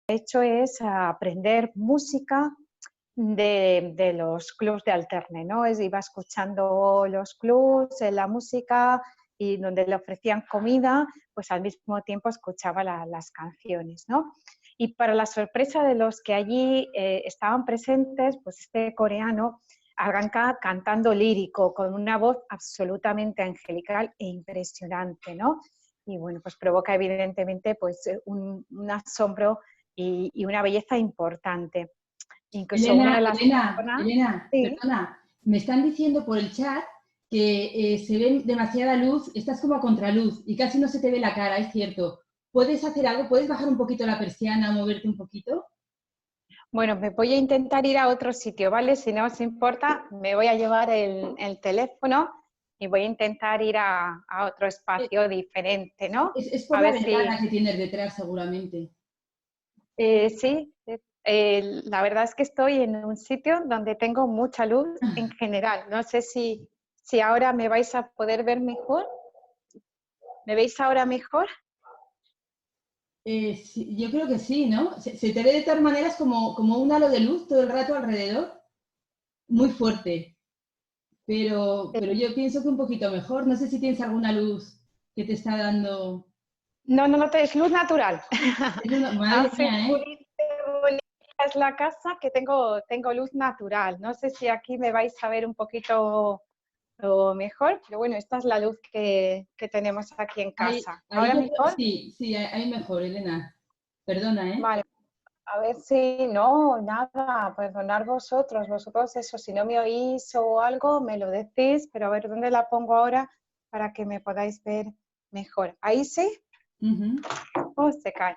hecho es aprender música de los clubs de alterne, ¿no? Iba escuchando los clubs, la música y donde le ofrecían comida, pues al mismo tiempo escuchaba las canciones, ¿no? Y para la sorpresa de los que allí estaban presentes, pues este coreano arranca cantando lírico, con una voz absolutamente angelical e impresionante, ¿no? Y bueno, pues provoca evidentemente pues un asombro y una belleza importante. Incluso una de las personas... Elena, Sí. perdona, me están diciendo por el chat que se ve demasiada luz, estás como a contraluz y casi no se te ve la cara, es cierto. ¿Puedes hacer algo? ¿Puedes bajar un poquito la persiana, moverte un poquito? Bueno, me voy a intentar ir a otro sitio, ¿vale? Si no os importa, me voy a llevar el teléfono y voy a intentar ir a otro Eh, espacio diferente, ¿no? Es por A la ver si... ventana que tienes detrás, seguramente. Sí, la verdad es que estoy en un sitio donde tengo mucha luz en general. No sé si ahora me vais a poder ver mejor. ¿Me veis ahora mejor? Sí, yo creo que sí, ¿no? Se te ve de todas maneras como un halo de luz todo el rato alrededor, muy fuerte, pero yo pienso que un poquito mejor. No sé si tienes alguna luz que te está dando... No, no, no, es luz natural. Madre Así mía, ¿eh? bonita, bonita es la casa que tengo luz natural. No sé si aquí me vais a ver un poquito mejor, pero bueno, esta es la luz que tenemos aquí en casa. Ahí ¿Ahora yo creo, mejor? sí, sí, ahí mejor, Elena. Perdona, ¿eh? Vale, a ver si no, nada, perdonar vosotros eso, si no me oís o algo, me lo decís, pero a ver dónde la pongo ahora para que me podáis ver mejor. ¿Ahí sí? Ujú. Oh, se cae.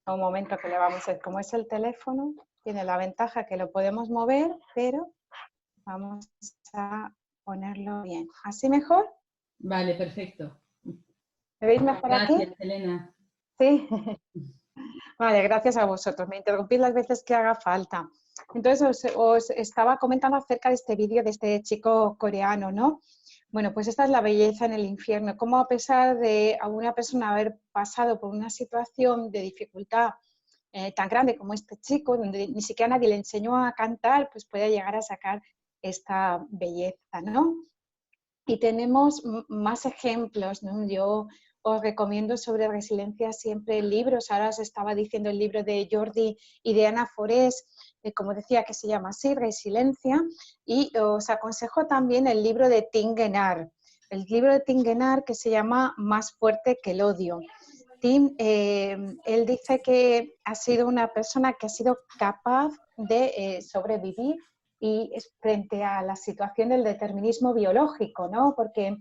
Un momento que le vamos a ver, como es el teléfono, tiene la ventaja que lo podemos mover, pero vamos a ponerlo bien. ¿Así mejor? Vale, perfecto. ¿Me veis mejor aquí? Gracias, Elena. Sí. Vale, gracias a vosotros. Me interrumpís las veces que haga falta. Entonces, os estaba comentando acerca de este vídeo de este chico coreano, ¿no? Bueno, pues esta es la belleza en el infierno. Cómo a pesar de a una persona haber pasado por una situación de dificultad tan grande como este chico, donde ni siquiera nadie le enseñó a cantar, pues puede llegar a sacar esta belleza, ¿no? Y tenemos más ejemplos, ¿no? Yo os recomiendo sobre resiliencia siempre libros. Ahora os estaba diciendo el libro de Jordi y de Ana Forés, como decía, que se llama así, Resiliencia. Y os aconsejo también el libro de Tim Guenard, el libro de Tim Guenard que se llama Más fuerte que el odio. Tim, él dice que ha sido una persona que ha sido capaz de sobrevivir y frente a la situación del determinismo biológico, ¿no? Porque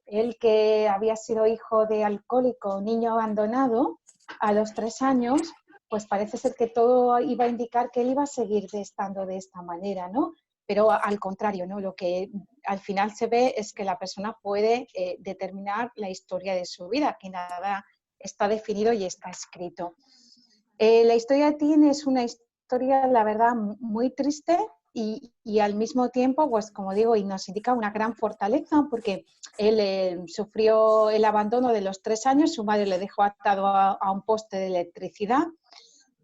él, que había sido hijo de alcohólico, niño abandonado, a los 3 años, pues parece ser que todo iba a indicar que él iba a seguir estando de esta manera, ¿no? Pero al contrario, ¿no? Lo que al final se ve es que la persona puede determinar la historia de su vida, que nada está definido y está escrito. La historia de Tim es una historia, la verdad, muy triste y al mismo tiempo, pues como digo, y nos indica una gran fortaleza, porque él sufrió el abandono de los 3 años, su madre le dejó atado a un poste de electricidad.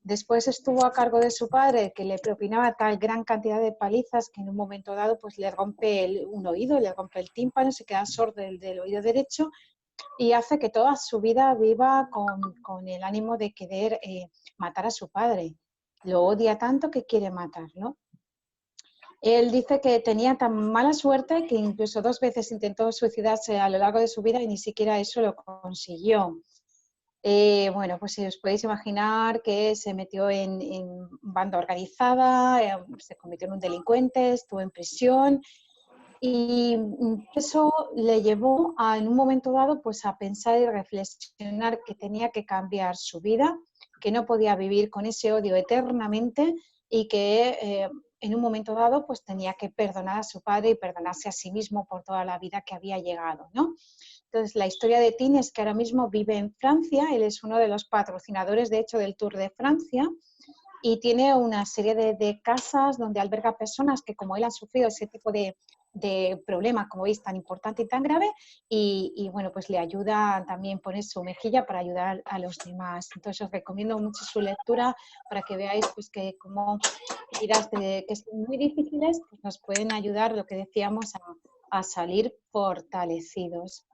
Después estuvo a cargo de su padre, que le propinaba tal gran cantidad de palizas que en un momento dado pues le rompe un oído, le rompe el tímpano, se queda sordo del oído derecho y hace que toda su vida viva con el ánimo de querer matar a su padre. Lo odia tanto que quiere matarlo. Él dice que tenía tan mala suerte que incluso 2 veces intentó suicidarse a lo largo de su vida y ni siquiera eso lo consiguió. Bueno, pues si os podéis imaginar que se metió en banda organizada, se convirtió en un delincuente, estuvo en prisión y eso le llevó en un momento dado pues a pensar y reflexionar que tenía que cambiar su vida, que no podía vivir con ese odio eternamente y que en un momento dado pues tenía que perdonar a su padre y perdonarse a sí mismo por toda la vida que había llegado, ¿no? Entonces, la historia de Tim es que ahora mismo vive en Francia, él es uno de los patrocinadores, de hecho, del Tour de Francia, y tiene una serie de casas donde alberga personas que, como él, han sufrido ese tipo de de problema, como veis, tan importante y tan grave, y bueno, pues le ayuda también poner su mejilla para ayudar a los demás. Entonces os recomiendo mucho su lectura para que veáis pues que como heridas que son muy difíciles, pues nos pueden ayudar, lo que decíamos, a salir fortalecidos.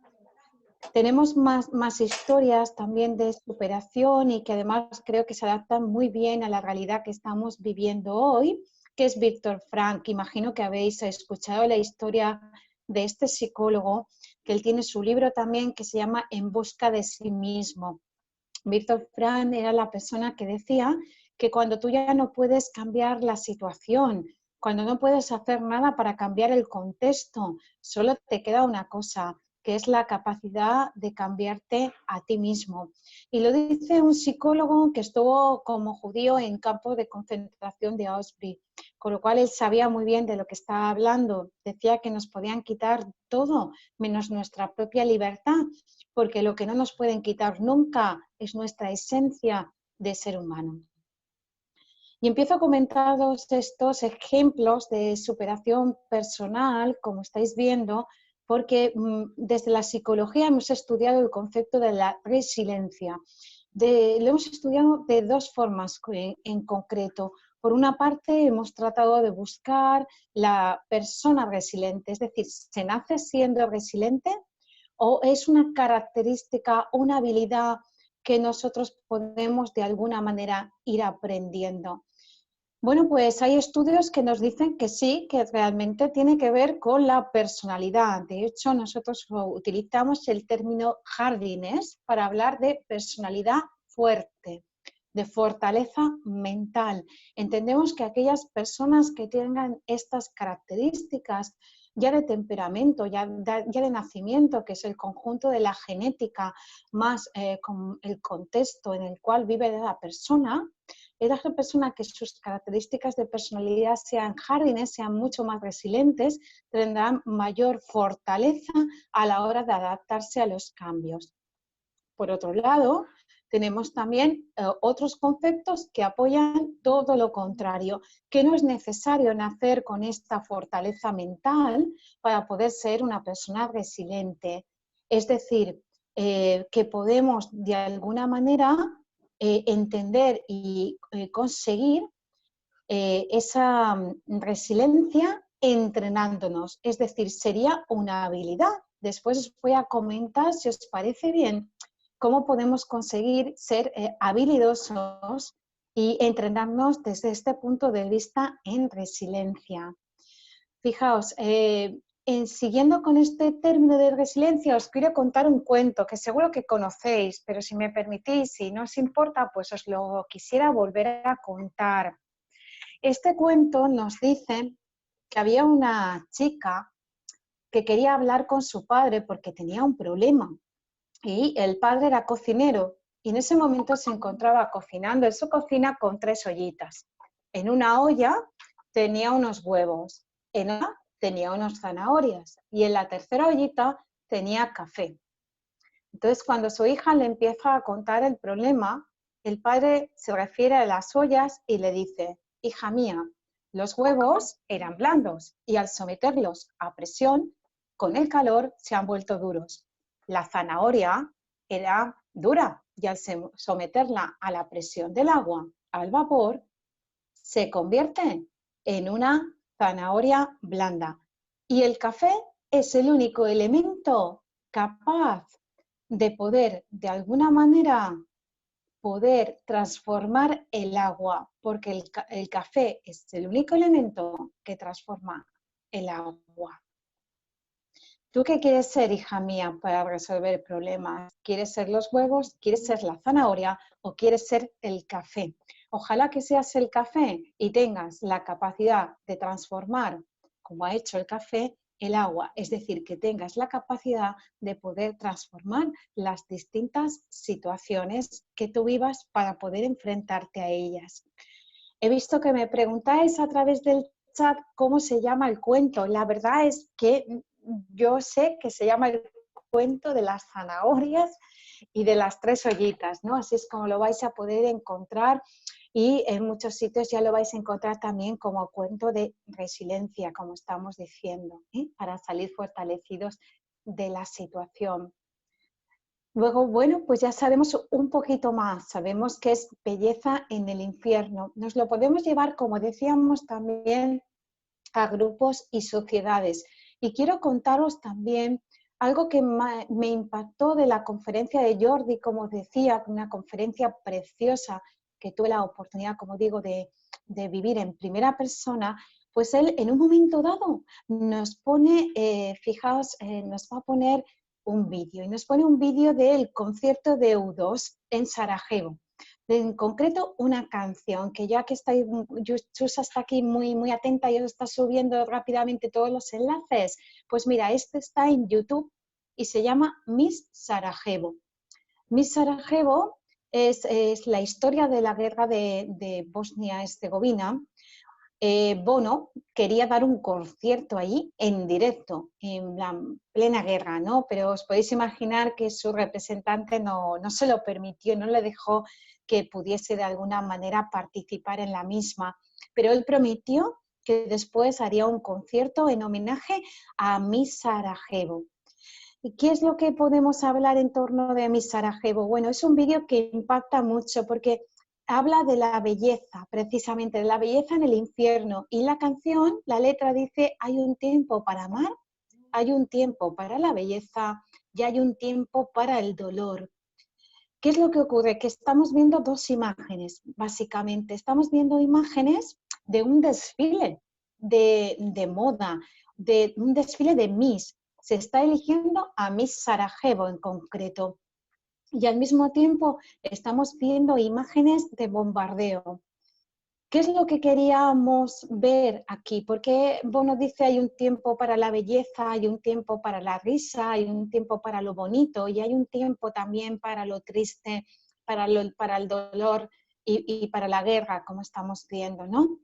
Tenemos más historias también de superación y que además creo que se adaptan muy bien a la realidad que estamos viviendo hoy, que es Víctor Frank. Imagino que habéis escuchado la historia de este psicólogo, que él tiene su libro también que se llama En busca de sí mismo. Víctor Frank era la persona que decía que cuando tú ya no puedes cambiar la situación, cuando no puedes hacer nada para cambiar el contexto, solo te queda una cosa, que es la capacidad de cambiarte a ti mismo. Y lo dice un psicólogo que estuvo como judío en campos de concentración de Auschwitz, con lo cual él sabía muy bien de lo que estaba hablando. Decía que nos podían quitar todo, menos nuestra propia libertad, porque lo que no nos pueden quitar nunca es nuestra esencia de ser humano. Y empiezo a comentaros estos ejemplos de superación personal, como estáis viendo, porque desde la psicología hemos estudiado el concepto de la resiliencia. Lo hemos estudiado de dos formas en concreto. Por una parte, hemos tratado de buscar la persona resiliente, es decir, ¿se nace siendo resiliente o es una característica, una habilidad que nosotros podemos de alguna manera ir aprendiendo? Bueno, pues hay estudios que nos dicen que sí, que realmente tiene que ver con la personalidad. De hecho, nosotros utilizamos el término hardiness para hablar de personalidad fuerte, de fortaleza mental. Entendemos que aquellas personas que tengan estas características ya de temperamento, ya de nacimiento, que es el conjunto de la genética más con el contexto en el cual vive la persona, era una persona que sus características de personalidad sean hardiness, sean mucho más resilientes, tendrán mayor fortaleza a la hora de adaptarse a los cambios. Por otro lado, tenemos también otros conceptos que apoyan todo lo contrario, que no es necesario nacer con esta fortaleza mental para poder ser una persona resiliente. Es decir, que podemos de alguna manera entender y conseguir esa resiliencia entrenándonos. Es decir, sería una habilidad. Después os voy a comentar, si os parece bien, cómo podemos conseguir ser habilidosos y entrenarnos desde este punto de vista en resiliencia. Fijaos, siguiendo con este término de resiliencia, os quiero contar un cuento que seguro que conocéis, pero si me permitís, si no os importa, pues os lo quisiera volver a contar. Este cuento nos dice que había una chica que quería hablar con su padre porque tenía un problema y el padre era cocinero y en ese momento se encontraba cocinando en su cocina con 3 ollitas. En una olla tenía unos huevos, en otra tenía unas zanahorias y en la tercera ollita tenía café. Entonces, cuando su hija le empieza a contar el problema, el padre se refiere a las ollas y le dice: hija mía, los huevos eran blandos y al someterlos a presión, con el calor se han vuelto duros. La zanahoria era dura y al someterla a la presión del agua, al vapor, se convierte en una zanahoria blanda. Y el café es el único elemento capaz de poder, de alguna manera, poder transformar el agua, porque el café es el único elemento que transforma el agua. ¿Tú qué quieres ser, hija mía, para resolver problemas? ¿Quieres ser los huevos? ¿Quieres ser la zanahoria? ¿O quieres ser el café? Ojalá que seas el café y tengas la capacidad de transformar, como ha hecho el café, el agua. Es decir, que tengas la capacidad de poder transformar las distintas situaciones que tú vivas para poder enfrentarte a ellas. He visto que me preguntáis a través del chat cómo se llama el cuento. La verdad es que yo sé que se llama el cuento de las zanahorias y de las 3 ollitas, ¿no? Así es como lo vais a poder encontrar y en muchos sitios ya lo vais a encontrar también como cuento de resiliencia, como estamos diciendo, para salir fortalecidos de la situación. Luego, bueno, pues ya sabemos un poquito más, sabemos que es belleza en el infierno. Nos lo podemos llevar, como decíamos, también a grupos y sociedades. Y quiero contaros también algo que me impactó de la conferencia de Jordi, como decía, una conferencia preciosa que tuve la oportunidad, como digo, de vivir en primera persona. Pues él en un momento dado nos pone, fijaos, nos va a poner un vídeo, y nos pone un vídeo del concierto de U2 en Sarajevo. En concreto, una canción que ya que estáis, Chusa está aquí muy atenta y os está subiendo rápidamente todos los enlaces, pues mira, este está en YouTube y se llama Miss Sarajevo. Miss Sarajevo es la historia de la guerra de Bosnia-Herzegovina. Bono quería dar un concierto ahí en directo, en la plena guerra, ¿no? Pero os podéis imaginar que su representante no se lo permitió, no le dejó que pudiese de alguna manera participar en la misma. Pero él prometió que después haría un concierto en homenaje a Miss Sarajevo. ¿Y qué es lo que podemos hablar en torno de Miss Sarajevo? Bueno, es un vídeo que impacta mucho porque habla de la belleza, precisamente, de la belleza en el infierno. Y la canción, la letra dice, hay un tiempo para amar, hay un tiempo para la belleza y hay un tiempo para el dolor. ¿Qué es lo que ocurre? Que estamos viendo dos imágenes, básicamente. Estamos viendo imágenes de un desfile de moda, de un desfile de Miss. Se está eligiendo a Miss Sarajevo en concreto. Y al mismo tiempo estamos viendo imágenes de bombardeo. ¿Qué es lo que queríamos ver aquí? Porque Bono dice hay un tiempo para la belleza, hay un tiempo para la risa, hay un tiempo para lo bonito y hay un tiempo también para lo triste, para el dolor y para la guerra, como estamos viendo, ¿no?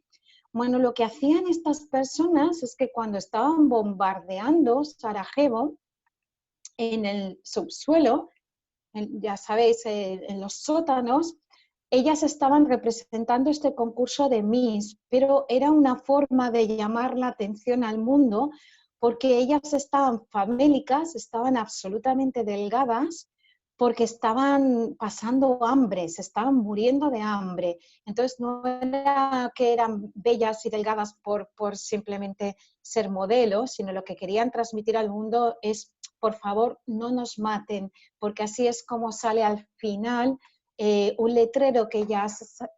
Bueno, lo que hacían estas personas es que cuando estaban bombardeando Sarajevo, en el subsuelo, ya sabéis, en los sótanos, ellas estaban representando este concurso de Miss, pero era una forma de llamar la atención al mundo porque ellas estaban famélicas, estaban absolutamente delgadas porque estaban pasando hambre, se estaban muriendo de hambre. Entonces no era que eran bellas y delgadas por simplemente ser modelos, sino lo que querían transmitir al mundo es, por favor, no nos maten, porque así es como sale al final un letrero que ya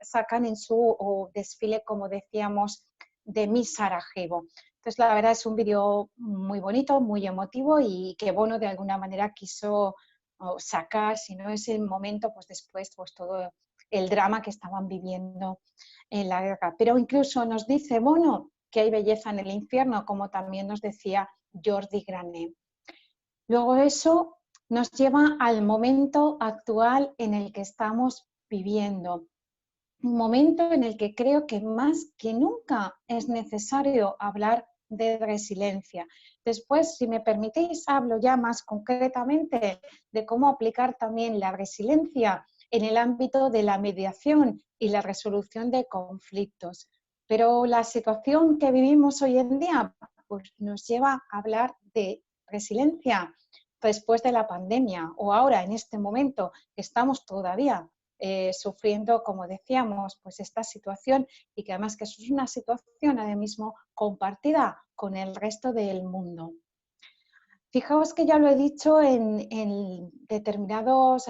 sacan en su desfile, como decíamos, de Miss Sarajevo. Entonces, la verdad es un vídeo muy bonito, muy emotivo y que Bono de alguna manera quiso sacar, si no es el momento, pues después pues todo el drama que estaban viviendo en la guerra. Pero incluso nos dice Bono que hay belleza en el infierno, como también nos decía Jordi Granet. Luego eso nos lleva al momento actual en el que estamos viviendo. Un momento en el que creo que más que nunca es necesario hablar de resiliencia. Después, si me permitís, hablo ya más concretamente de cómo aplicar también la resiliencia en el ámbito de la mediación y la resolución de conflictos. Pero la situación que vivimos hoy en día pues, nos lleva a hablar de resiliencia después de la pandemia o ahora en este momento que estamos todavía sufriendo, como decíamos, pues esta situación y que además que es una situación ahora mismo compartida con el resto del mundo. Fijaos que ya lo he dicho en determinadas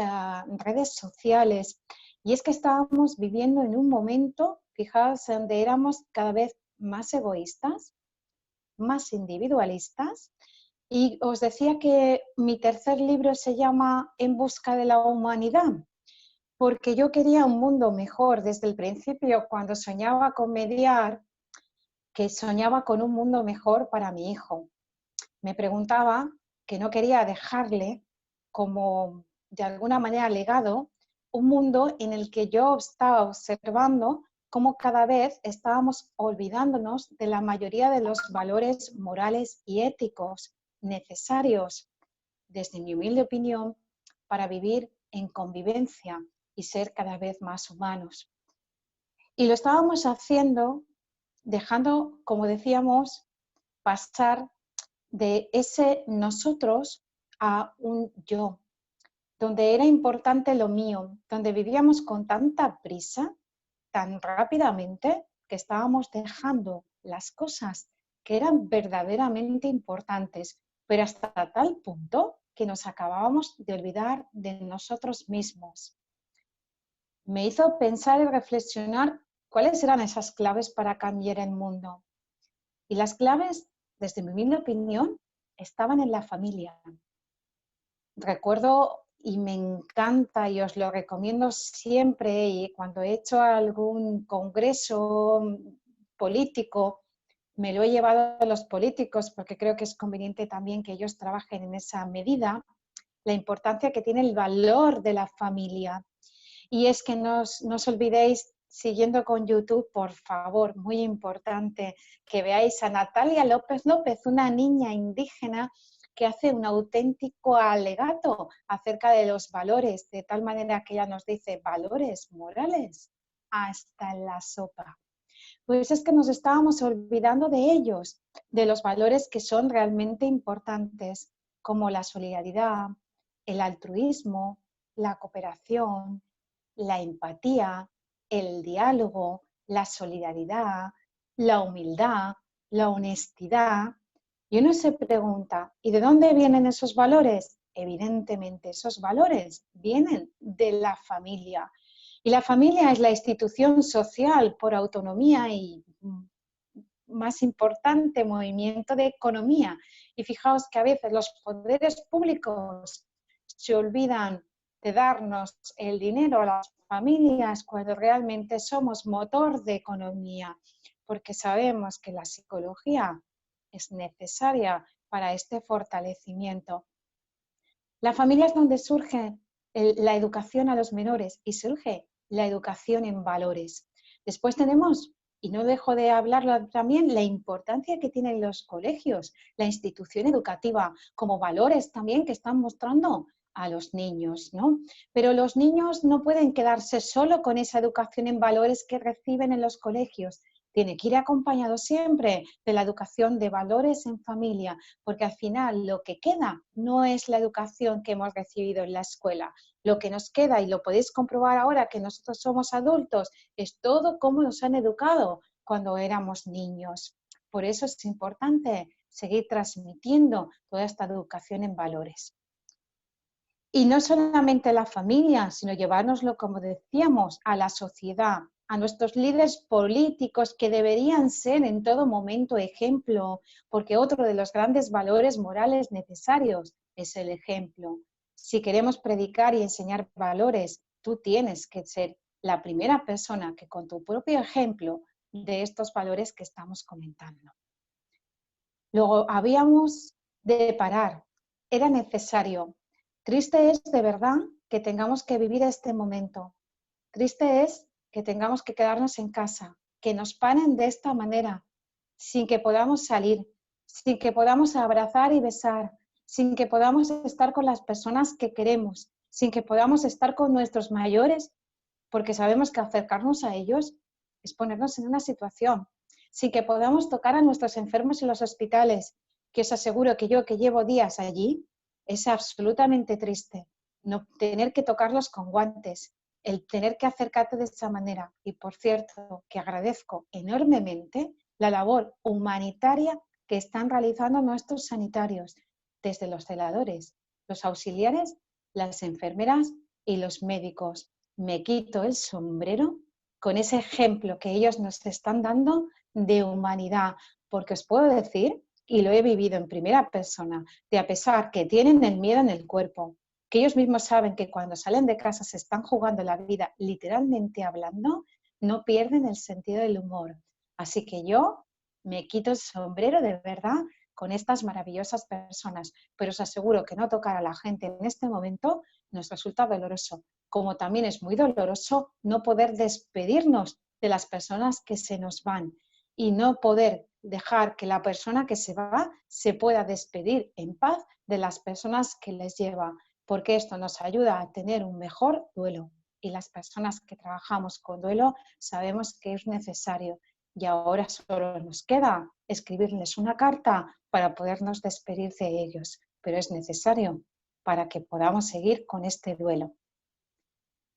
redes sociales y es que estábamos viviendo en un momento, fijaos, donde éramos cada vez más egoístas, más individualistas. Y os decía que mi tercer libro se llama En busca de la humanidad, porque yo quería un mundo mejor desde el principio, cuando soñaba con mediar, que soñaba con un mundo mejor para mi hijo. Me preguntaba que no quería dejarle como de alguna manera legado un mundo en el que yo estaba observando cómo cada vez estábamos olvidándonos de la mayoría de los valores morales y éticos necesarios, desde mi humilde opinión, para vivir en convivencia y ser cada vez más humanos. Y lo estábamos haciendo dejando, como decíamos, pasar de ese nosotros a un yo, donde era importante lo mío, donde vivíamos con tanta prisa, tan rápidamente, que estábamos dejando las cosas que eran verdaderamente importantes, pero hasta tal punto que nos acabábamos de olvidar de nosotros mismos. Me hizo pensar y reflexionar cuáles eran esas claves para cambiar el mundo. Y las claves, desde mi humilde opinión, estaban en la familia. Recuerdo y me encanta y os lo recomiendo siempre, y cuando he hecho algún congreso político, me lo he llevado a los políticos porque creo que es conveniente también que ellos trabajen en esa medida, la importancia que tiene el valor de la familia. Y es que no os olvidéis, siguiendo con YouTube, por favor, muy importante, que veáis a Natalia López López, una niña indígena que hace un auténtico alegato acerca de los valores, de tal manera que ella nos dice, valores morales, hasta en la sopa. Pues es que nos estábamos olvidando de ellos, de los valores que son realmente importantes, como la solidaridad, el altruismo, la cooperación, la empatía, el diálogo, la solidaridad, la humildad, la honestidad. Y uno se pregunta, ¿y de dónde vienen esos valores? Evidentemente, esos valores vienen de la familia. Y la familia es la institución social por autonomía y más importante movimiento de economía. Y fijaos que a veces los poderes públicos se olvidan de darnos el dinero a las familias cuando realmente somos motor de economía, porque sabemos que la psicología es necesaria para este fortalecimiento. La familia es donde surge la educación a los menores y surge la educación en valores. Después tenemos, y no dejo de hablarlo también, la importancia que tienen los colegios, la institución educativa, como valores también que están mostrando a los niños, ¿no? Pero los niños no pueden quedarse solo con esa educación en valores que reciben en los colegios. Tiene que ir acompañado siempre de la educación de valores en familia, porque al final lo que queda no es la educación que hemos recibido en la escuela. Lo que nos queda, y lo podéis comprobar ahora que nosotros somos adultos, es todo cómo nos han educado cuando éramos niños. Por eso es importante seguir transmitiendo toda esta educación en valores. Y no solamente la familia, sino llevárnoslo, como decíamos, a la sociedad, a nuestros líderes políticos que deberían ser en todo momento ejemplo, porque otro de los grandes valores morales necesarios es el ejemplo. Si queremos predicar y enseñar valores, tú tienes que ser la primera persona que con tu propio ejemplo de estos valores que estamos comentando. Luego habíamos de parar, era necesario. Triste es de verdad que tengamos que vivir este momento. Triste es que tengamos que quedarnos en casa, que nos paren de esta manera, sin que podamos salir, sin que podamos abrazar y besar, sin que podamos estar con las personas que queremos, sin que podamos estar con nuestros mayores, porque sabemos que acercarnos a ellos es ponernos en una situación, sin que podamos tocar a nuestros enfermos en los hospitales, que os aseguro que yo, que llevo días allí, es absolutamente triste no tener que tocarlos con guantes, el tener que acercarte de esa manera. Y por cierto, que agradezco enormemente la labor humanitaria que están realizando nuestros sanitarios, desde los celadores, los auxiliares, las enfermeras y los médicos. Me quito el sombrero con ese ejemplo que ellos nos están dando de humanidad, porque os puedo decir, y lo he vivido en primera persona, de a pesar que tienen el miedo en el cuerpo, que ellos mismos saben que cuando salen de casa se están jugando la vida, literalmente hablando, no pierden el sentido del humor. Así que yo me quito el sombrero de verdad con estas maravillosas personas, pero os aseguro que no tocar a la gente en este momento nos resulta doloroso, como también es muy doloroso no poder despedirnos de las personas que se nos van y no poder dejar que la persona que se va se pueda despedir en paz de las personas que les lleva, porque esto nos ayuda a tener un mejor duelo. y las personas que trabajamos con duelo sabemos que es necesario. Y ahora solo nos queda escribirles una carta para podernos despedir de ellos, pero es necesario para que podamos seguir con este duelo.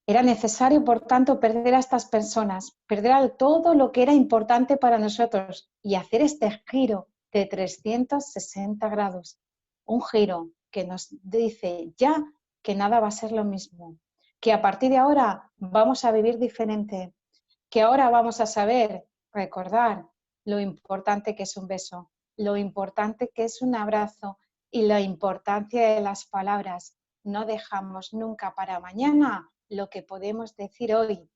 Era necesario, por tanto, perder a estas personas, perder a todo lo que era importante para nosotros y hacer este giro de 360 grados. Un giro que nos dice ya que nada va a ser lo mismo, que a partir de ahora vamos a vivir diferente, que ahora vamos a saber recordar lo importante que es un beso, lo importante que es un abrazo y la importancia de las palabras. No dejamos nunca para mañana lo que podemos decir hoy,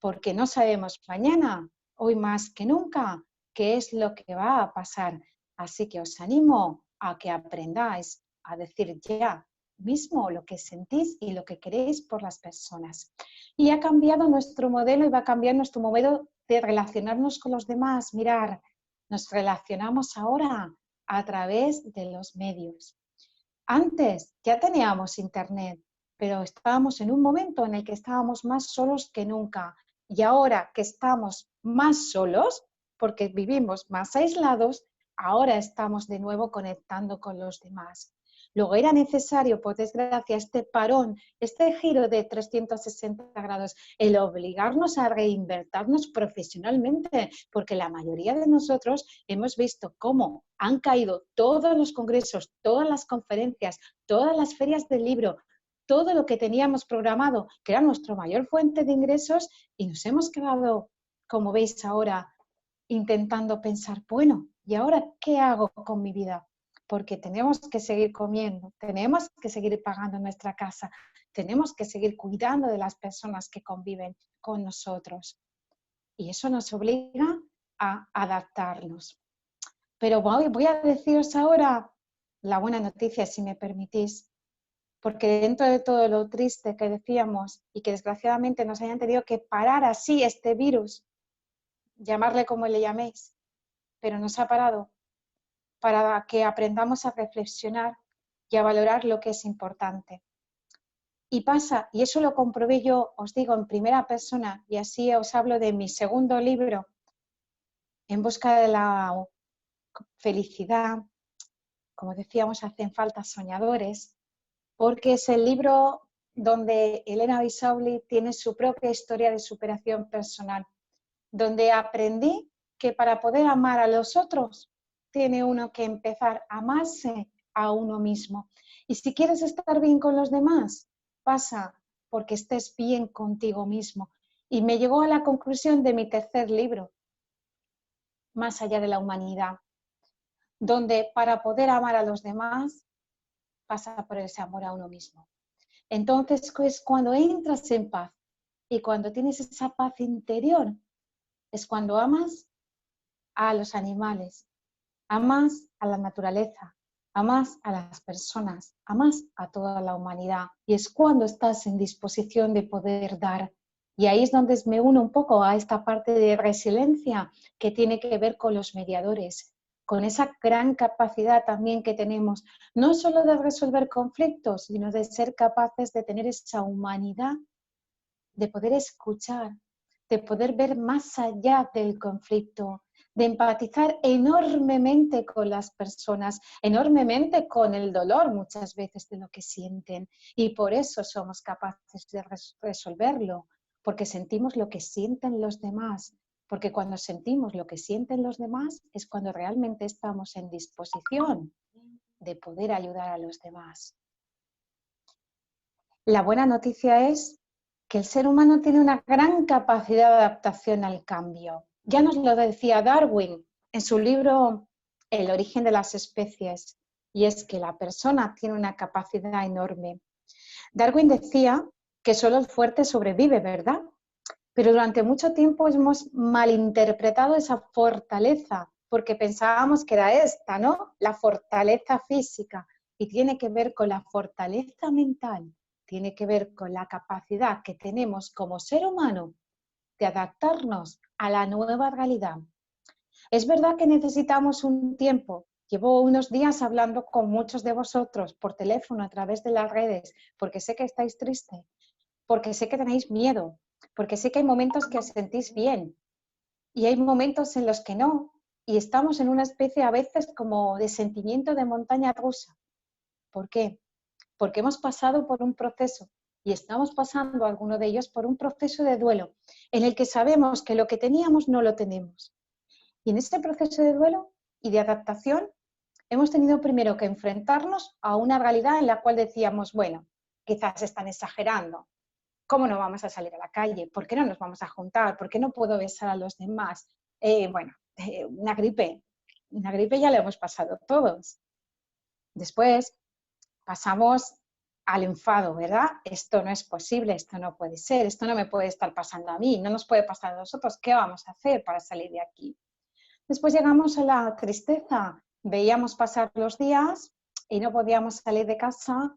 porque no sabemos mañana, hoy más que nunca, qué es lo que va a pasar. Así que os animo a que aprendáis a decir ya mismo lo que sentís y lo que queréis por las personas. Y ha cambiado nuestro modelo y va a cambiar nuestro modelo de relacionarnos con los demás. Mirar, nos relacionamos ahora a través de los medios. Antes ya teníamos internet, pero estábamos en un momento en el que estábamos más solos que nunca. Y ahora que estamos más solos, porque vivimos más aislados, ahora estamos de nuevo conectando con los demás. Luego era necesario, por desgracia, este parón, este giro de 360 grados, el obligarnos a reinvertirnos profesionalmente, porque la mayoría de nosotros hemos visto cómo han caído todos los congresos, todas las conferencias, todas las ferias del libro, todo lo que teníamos programado, que era nuestra mayor fuente de ingresos, y nos hemos quedado, como veis ahora, intentando pensar, bueno, ¿y ahora qué hago con mi vida? Porque tenemos que seguir comiendo, tenemos que seguir pagando nuestra casa, tenemos que seguir cuidando de las personas que conviven con nosotros. Y eso nos obliga a adaptarnos. Pero voy a deciros ahora la buena noticia, si me permitís, porque dentro de todo lo triste que decíamos y que desgraciadamente nos hayan tenido que parar así este virus, llamarle como le llaméis, pero nos ha parado para que aprendamos a reflexionar y a valorar lo que es importante. Y pasa, y eso lo comprobé yo, os digo, en primera persona, y así os hablo de mi segundo libro, En busca de la felicidad. Como decíamos, hacen falta soñadores, porque es el libro donde Elena Bisauli tiene su propia historia de superación personal, donde aprendí que para poder amar a los otros, tiene uno que empezar a amarse a uno mismo. Y si quieres estar bien con los demás, pasa porque estés bien contigo mismo. Y me llegó a la conclusión de mi tercer libro, Más allá de la humanidad, donde para poder amar a los demás, pasa por ese amor a uno mismo. Entonces es cuando entras en paz y cuando tienes esa paz interior, es cuando amas a los animales, amas a la naturaleza, amas a las personas, amas a toda la humanidad. Y es cuando estás en disposición de poder dar. Y ahí es donde me uno un poco a esta parte de resiliencia que tiene que ver con los mediadores, con esa gran capacidad también que tenemos, no solo de resolver conflictos, sino de ser capaces de tener esa humanidad, de poder escuchar, de poder ver más allá del conflicto, de empatizar enormemente con las personas, enormemente con el dolor muchas veces de lo que sienten. Y por eso somos capaces de resolverlo, porque sentimos lo que sienten los demás. Porque cuando sentimos lo que sienten los demás es cuando realmente estamos en disposición de poder ayudar a los demás. La buena noticia es que el ser humano tiene una gran capacidad de adaptación al cambio. Ya nos lo decía Darwin en su libro El origen de las especies, y es que la persona tiene una capacidad enorme. Darwin decía que solo el fuerte sobrevive, ¿verdad? Pero durante mucho tiempo hemos malinterpretado esa fortaleza, porque pensábamos que era esta, ¿no? La fortaleza física, y tiene que ver con la fortaleza mental, tiene que ver con la capacidad que tenemos como ser humano de adaptarnos a la nueva realidad. Es verdad que necesitamos un tiempo. Llevo unos días hablando con muchos de vosotros por teléfono, a través de las redes, porque sé que estáis tristes. porque sé que tenéis miedo, porque sé que hay momentos que os sentís bien y hay momentos en los que no. Y estamos en una especie a veces como de sentimiento de montaña rusa. ¿Por qué? Porque hemos pasado por un proceso y estamos pasando, algunos de ellos, por un proceso de duelo en el que sabemos que lo que teníamos no lo tenemos. Y en este proceso de duelo y de adaptación hemos tenido primero que enfrentarnos a una realidad en la cual decíamos, bueno, quizás están exagerando. ¿Cómo no vamos a salir a la calle? ¿Por qué no nos vamos a juntar? ¿Por qué no puedo besar a los demás? Una gripe ya la hemos pasado todos. Después pasamos al enfado, ¿verdad? Esto no es posible, esto no puede ser, esto no me puede estar pasando a mí, no nos puede pasar a nosotros, ¿qué vamos a hacer para salir de aquí? Después llegamos a la tristeza, veíamos pasar los días y no podíamos salir de casa.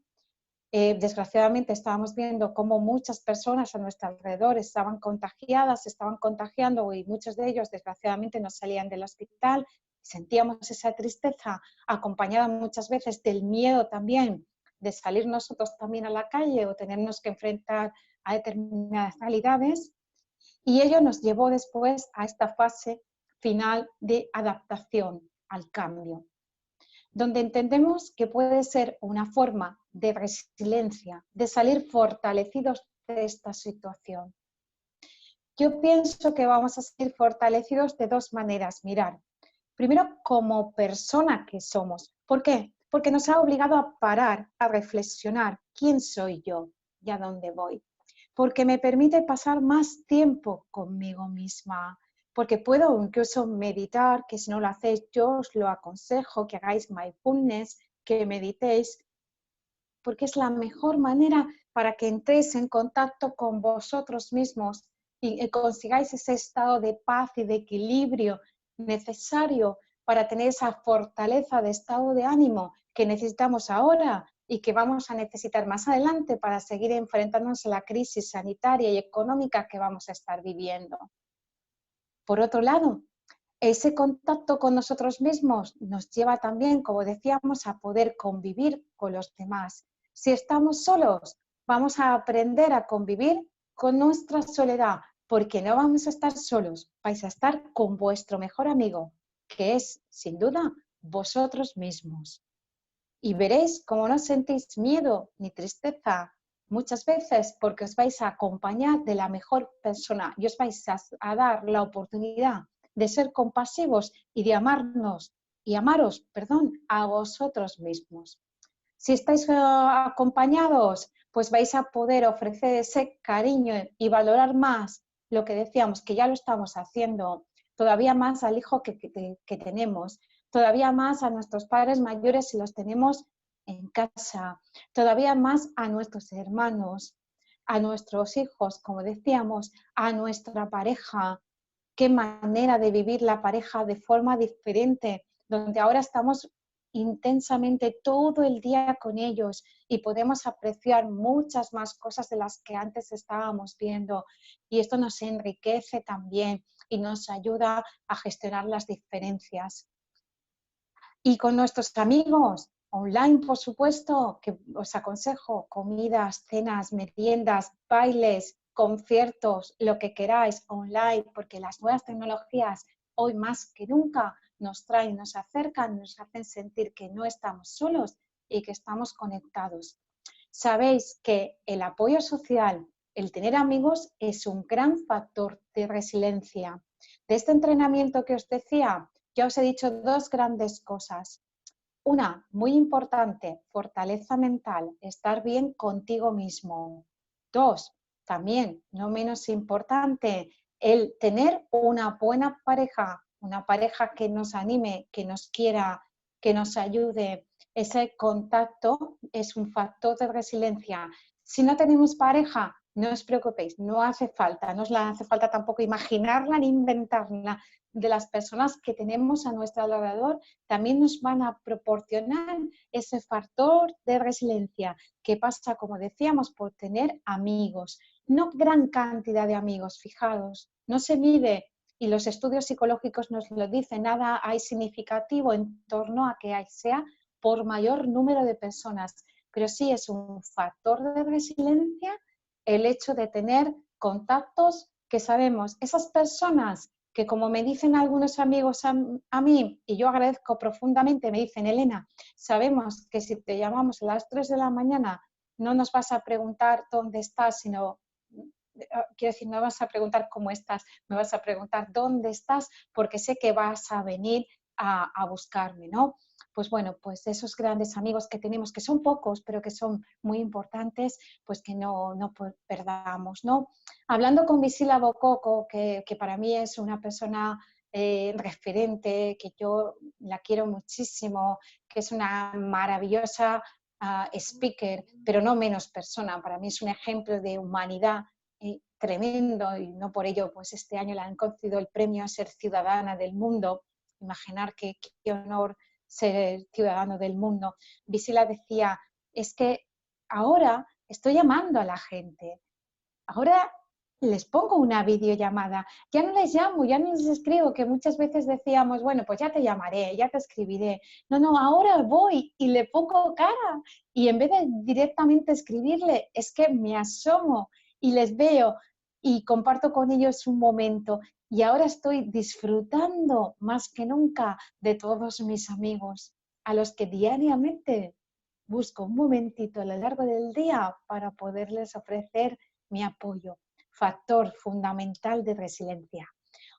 Desgraciadamente estábamos viendo cómo muchas personas a nuestro alrededor estaban contagiadas, se estaban contagiando y muchos de ellos desgraciadamente no salían del hospital. Sentíamos esa tristeza acompañada muchas veces del miedo también de salir nosotros también a la calle o tenernos que enfrentar a determinadas realidades. Y ello nos llevó después a esta fase final de adaptación al cambio, donde entendemos que puede ser una forma de resiliencia, de salir fortalecidos de esta situación. Yo pienso que vamos a salir fortalecidos de dos maneras. Mirar, primero como persona que somos. ¿Por qué? Porque nos ha obligado a parar, a reflexionar quién soy yo y a dónde voy. Porque me permite pasar más tiempo conmigo misma, porque puedo incluso meditar, que si no lo hacéis yo os lo aconsejo, que hagáis mindfulness, que meditéis, porque es la mejor manera para que entréis en contacto con vosotros mismos y consigáis ese estado de paz y de equilibrio necesario para tener esa fortaleza de estado de ánimo que necesitamos ahora y que vamos a necesitar más adelante para seguir enfrentándonos a la crisis sanitaria y económica que vamos a estar viviendo. Por otro lado, ese contacto con nosotros mismos nos lleva también, como decíamos, a poder convivir con los demás. Si estamos solos, vamos a aprender a convivir con nuestra soledad, porque no vamos a estar solos, vais a estar con vuestro mejor amigo, que es, sin duda, vosotros mismos. Y veréis cómo no sentís miedo ni tristeza muchas veces porque os vais a acompañar de la mejor persona y os vais a dar la oportunidad de ser compasivos y de amaros, a vosotros mismos. Si estáis acompañados, pues vais a poder ofrecer ese cariño y valorar más lo que decíamos, que ya lo estamos haciendo, todavía más al hijo que tenemos, todavía más a nuestros padres mayores si los tenemos en casa, todavía más a nuestros hermanos, a nuestros hijos, como decíamos, a nuestra pareja. Qué manera de vivir la pareja de forma diferente, donde ahora estamos intensamente todo el día con ellos y podemos apreciar muchas más cosas de las que antes estábamos viendo. Y esto nos enriquece también y nos ayuda a gestionar las diferencias. Y con nuestros amigos, online, por supuesto, que os aconsejo comidas, cenas, meriendas, bailes, conciertos, lo que queráis online, porque las nuevas tecnologías hoy más que nunca nos traen, nos acercan, nos hacen sentir que no estamos solos y que estamos conectados. Sabéis que el apoyo social, el tener amigos, es un gran factor de resiliencia. De este entrenamiento que os decía, ya os he dicho dos grandes cosas. Una, muy importante, fortaleza mental, estar bien contigo mismo. Dos, también, no menos importante, el tener una buena pareja, una pareja que nos anime, que nos quiera, que nos ayude. Ese contacto es un factor de resiliencia. Si no tenemos pareja, no os preocupéis, no hace falta, no os la hace falta tampoco imaginarla ni inventarla. De las personas que tenemos a nuestro alrededor también nos van a proporcionar ese factor de resiliencia que pasa, como decíamos, por tener amigos. No gran cantidad de amigos, fijaos, no se mide, y los estudios psicológicos nos lo dicen, nada hay significativo en torno a que sea por mayor número de personas, pero sí es un factor de resiliencia el hecho de tener contactos que sabemos, esas personas que como me dicen algunos amigos a mí, y yo agradezco profundamente, me dicen, Elena, sabemos que si te llamamos a las 3 de la mañana no nos vas a preguntar dónde estás, sino, quiero decir, no vas a preguntar cómo estás, me vas a preguntar dónde estás, porque sé que vas a venir a buscarme, ¿no? Pues bueno, pues esos grandes amigos que tenemos, que son pocos, pero que son muy importantes, pues que no perdamos, ¿no? Hablando con Visila Bococo, que para mí es una persona referente, que yo la quiero muchísimo, que es una maravillosa speaker, pero no menos persona, para mí es un ejemplo de humanidad tremendo, y no por ello, pues este año le han concedido el premio a ser ciudadana del mundo. Imaginar qué honor ser ciudadano del mundo. Visila decía, es que ahora estoy llamando a la gente, ahora les pongo una videollamada, ya no les llamo, ya no les escribo, que muchas veces decíamos, bueno, pues ya te llamaré, ya te escribiré. No, ahora voy y le pongo cara, y en vez de directamente escribirle, es que me asomo y les veo y comparto con ellos un momento. Y ahora estoy disfrutando más que nunca de todos mis amigos, a los que diariamente busco un momentito a lo largo del día para poderles ofrecer mi apoyo. Factor fundamental de resiliencia.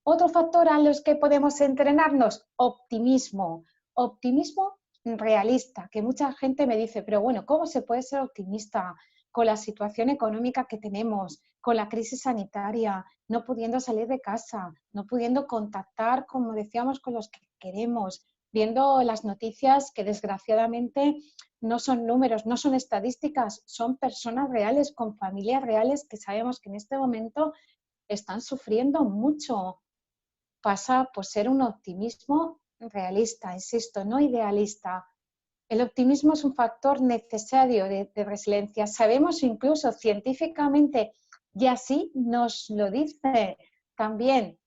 Otro factor a los que podemos entrenarnos, optimismo. Optimismo realista, que mucha gente me dice, pero bueno, ¿cómo se puede ser optimista con la situación económica que tenemos, con la crisis sanitaria, no pudiendo salir de casa, no pudiendo contactar, como decíamos, con los que queremos, viendo las noticias que desgraciadamente no son números, no son estadísticas, son personas reales, con familias reales que sabemos que en este momento están sufriendo mucho? Pasa por ser un optimismo realista, insisto, no idealista. El optimismo es un factor necesario de resiliencia. Sabemos incluso científicamente, y así nos lo dice también,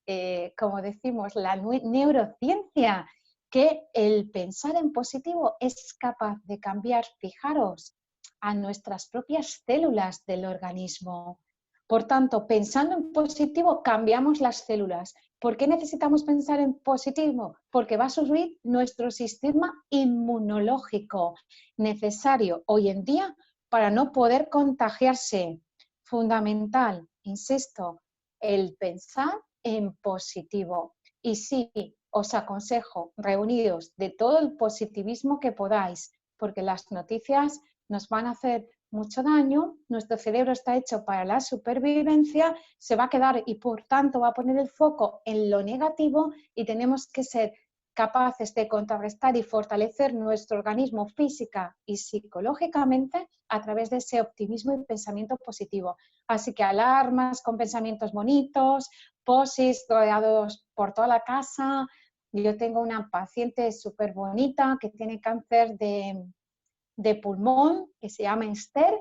como decimos, la neurociencia, que el pensar en positivo es capaz de cambiar, fijaros, a nuestras propias células del organismo. Por tanto, pensando en positivo, cambiamos las células. ¿Por qué necesitamos pensar en positivo? Porque va a subir nuestro sistema inmunológico, necesario hoy en día para no poder contagiarse. Fundamental, insisto, el pensar en positivo. Y sí, os aconsejo reuniros de todo el positivismo que podáis, porque las noticias nos van a hacer mucho daño, nuestro cerebro está hecho para la supervivencia, se va a quedar y por tanto va a poner el foco en lo negativo, y tenemos que ser capaces de contrarrestar y fortalecer nuestro organismo física y psicológicamente a través de ese optimismo y pensamiento positivo. Así que alarmas con pensamientos bonitos, posis rodeados por toda la casa. Yo tengo una paciente súper bonita que tiene cáncer de pulmón, que se llama Esther,